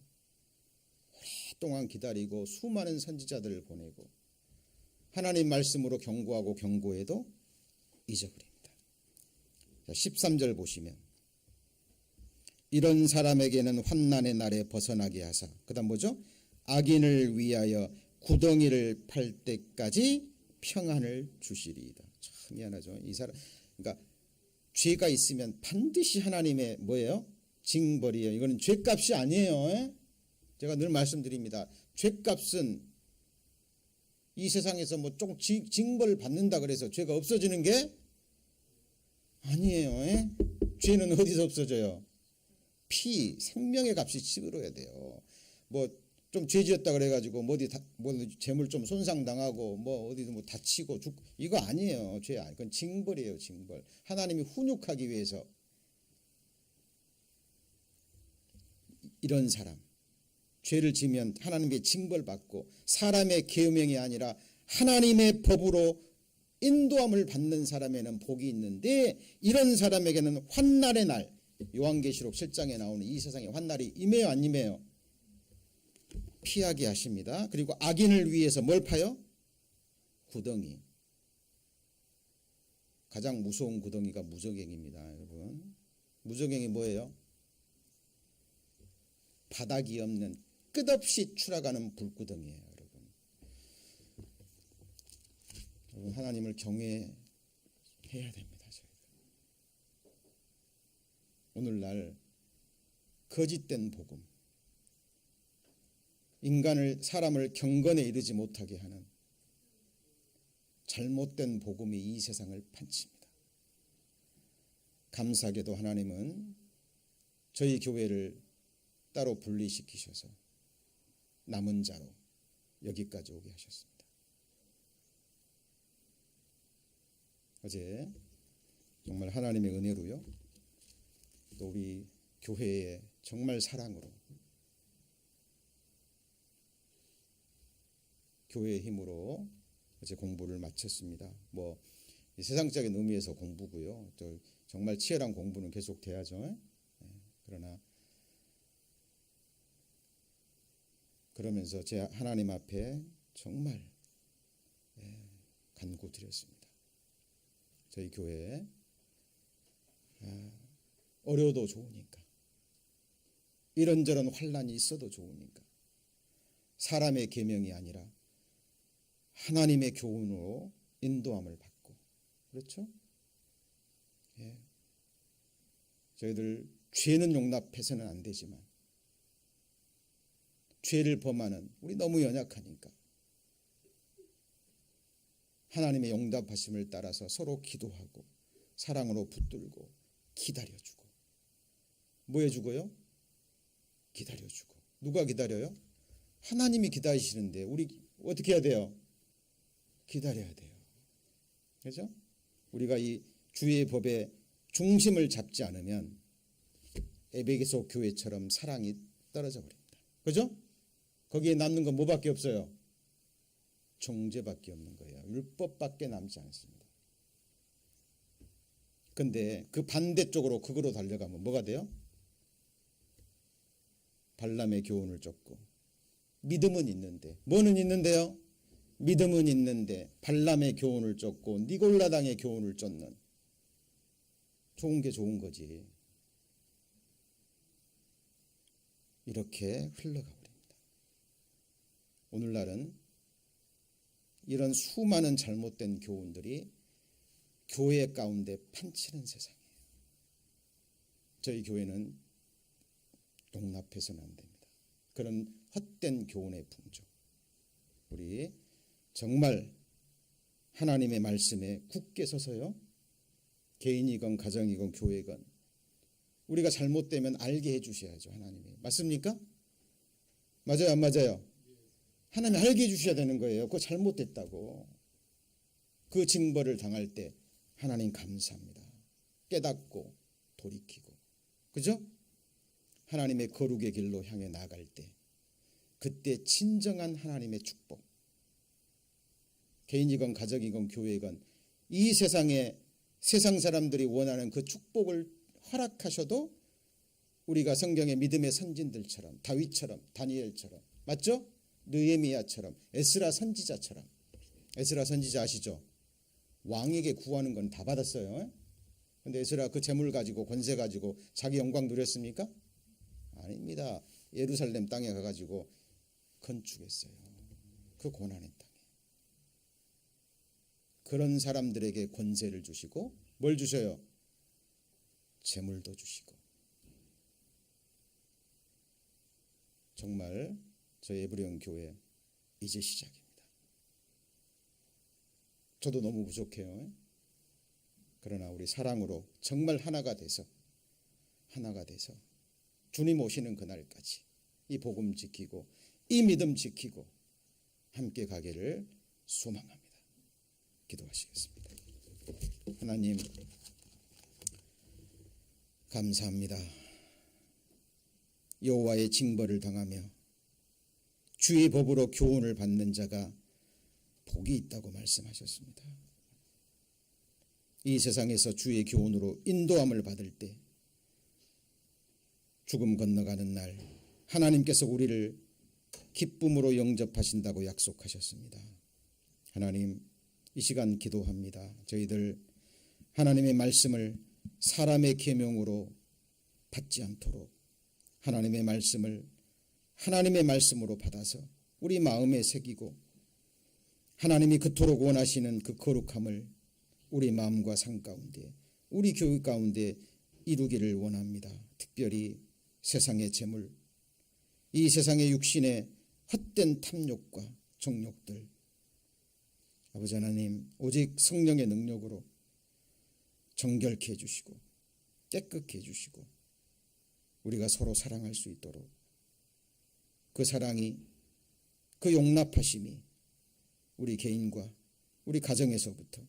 오랫동안 기다리고 수많은 선지자들을 보내고 하나님 말씀으로 경고하고 경고해도 잊어버립니다. 13절 보시면, 이런 사람에게는 환난의 날에 벗어나게 하사, 그 다음 뭐죠? 악인을 위하여 구덩이를 팔 때까지 평안을 주시리이다. 참 미안하죠. 이 사람, 그러니까 죄가 있으면 반드시 하나님의 뭐예요? 징벌이에요. 이거는 죄값이 아니에요. 제가 늘 말씀드립니다. 죄값은 이 세상에서 좀 징벌을 받는다 그래서 죄가 없어지는 게 아니에요. 죄는 어디서 없어져요? 생명의 값이 치러야 돼요. 좀 죄지었다 그래가지고 어디 재물 좀 손상당하고 어디도 다치고 죽고 이거 아니에요. 죄 아니, 그건 징벌이에요. 징벌. 하나님이 훈육하기 위해서 이런 사람, 죄를 지면 하나님의 징벌받고 사람의 계명이 아니라 하나님의 법으로 인도함을 받는 사람에는 복이 있는데, 이런 사람에게는 환난의 날, 요한계시록 7장에 나오는 이 세상의 환난이 임해요, 안 임해요? 피하게 하십니다. 그리고 악인을 위해서 뭘 파요? 구덩이. 가장 무서운 구덩이가 무저갱입니다, 여러분. 무저갱이 뭐예요? 바닥이 없는 끝없이 추락하는 불구덩이에요, 여러분. 여러분, 하나님을 경외해야 됩니다. 저희들. 오늘날 거짓된 복음, 사람을 경건에 이르지 못하게 하는 잘못된 복음이 이 세상을 판칩니다. 감사하게도 하나님은 저희 교회를 따로 분리시키셔서 남은 자로 여기까지 오게 하셨습니다. 어제 정말 하나님의 은혜로요, 또 우리 교회의 정말 사랑으로, 교회의 힘으로 어제 공부를 마쳤습니다. 뭐 세상적인 의미에서 공부고요, 또 정말 치열한 공부는 계속 돼야죠. 그러나 그러면서 제 하나님 앞에 정말 간구드렸습니다. 저희 교회에 어려워도 좋으니까, 이런저런 환난이 있어도 좋으니까 사람의 계명이 아니라 하나님의 교훈으로 인도함을 받고, 그렇죠? 저희들 죄는 용납해서는 안 되지만 죄를 범하는 우리 너무 연약하니까 하나님의 용납하심을 따라서 서로 기도하고 사랑으로 붙들고 기다려주고, 뭐 해주고요? 기다려주고. 누가 기다려요? 하나님이 기다리시는데 우리 어떻게 해야 돼요? 기다려야 돼요. 그렇죠? 우리가 이 주의 법의 중심을 잡지 않으면 에베소 교회처럼 사랑이 떨어져 버립니다. 그죠? 거기에 남는 건 뭐밖에 없어요? 정죄밖에 없는 거예요. 율법밖에 남지 않습니다. 근데 그 반대쪽으로 극으로 달려가면 뭐가 돼요? 발람의 교훈을 쫓고, 믿음은 있는데, 뭐는 있는데요? 믿음은 있는데 발람의 교훈을 쫓고 니골라당의 교훈을 쫓는, 좋은 게 좋은 거지, 이렇게 흘러가 버립니다. 오늘날은 이런 수많은 잘못된 교훈들이 교회 가운데 판치는 세상이에요. 저희 교회는 용납해서는 안 됩니다. 그런 헛된 교훈의 풍조. 우리 정말 하나님의 말씀에 굳게 서서요, 개인이건 가정이건 교회건 우리가 잘못되면 알게 해주셔야죠. 하나님이. 맞습니까? 맞아요, 안 맞아요? 하나님 알게 해주셔야 되는 거예요. 그거 잘못됐다고. 그 징벌을 당할 때 하나님 감사합니다. 깨닫고 돌이키고, 그죠? 하나님의 거룩의 길로 향해 나갈 때 그때 진정한 하나님의 축복, 개인이건 가정이건 교회건 이 세상에 세상 사람들이 원하는 그 축복을 허락하셔도 우리가 성경의 믿음의 선진들처럼, 다윗처럼, 다니엘처럼, 맞죠? 느헤미야처럼, 에스라 선지자처럼. 에스라 선지자 아시죠? 왕에게 구하는 건 다 받았어요. 근데 에스라 그 재물 가지고 권세 가지고 자기 영광 누렸습니까? 아닙니다. 예루살렘 땅에 가가지고 건축했어요. 그 고난의 땅에. 그런 사람들에게 권세를 주시고 뭘 주셔요? 재물도 주시고. 정말 저희 에브리온 교회 이제 시작입니다. 저도 너무 부족해요. 그러나 우리 사랑으로 정말 하나가 돼서 주님 오시는 그날까지 이 복음 지키고 이 믿음 지키고 함께 가기를 소망합니다. 기도하시겠습니다. 하나님 감사합니다. 여호와의 징벌을 당하며 주의 법으로 교훈을 받는 자가 복이 있다고 말씀하셨습니다. 이 세상에서 주의 교훈으로 인도함을 받을 때 죽음 건너가는 날 하나님께서 우리를 기쁨으로 영접하신다고 약속하셨습니다. 하나님, 이 시간 기도합니다. 저희들 하나님의 말씀을 사람의 계명으로 받지 않도록 하나님의 말씀을 하나님의 말씀으로 받아서 우리 마음에 새기고 하나님이 그토록 원하시는 그 거룩함을 우리 마음과 삶 가운데, 우리 교육 가운데 이루기를 원합니다. 특별히 세상의 재물, 이 세상의 육신의 헛된 탐욕과 정욕들, 아버지 하나님 오직 성령의 능력으로 정결케 해주시고 깨끗게 해주시고 우리가 서로 사랑할 수 있도록 그 사랑이, 그 용납하심이 우리 개인과 우리 가정에서부터,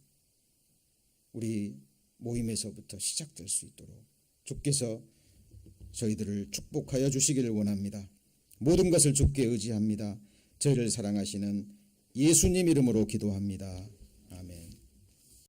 우리 모임에서부터 시작될 수 있도록 주께서 저희들을 축복하여 주시기를 원합니다. 모든 것을 주께 의지합니다. 저희를 사랑하시는 예수님 이름으로 기도합니다.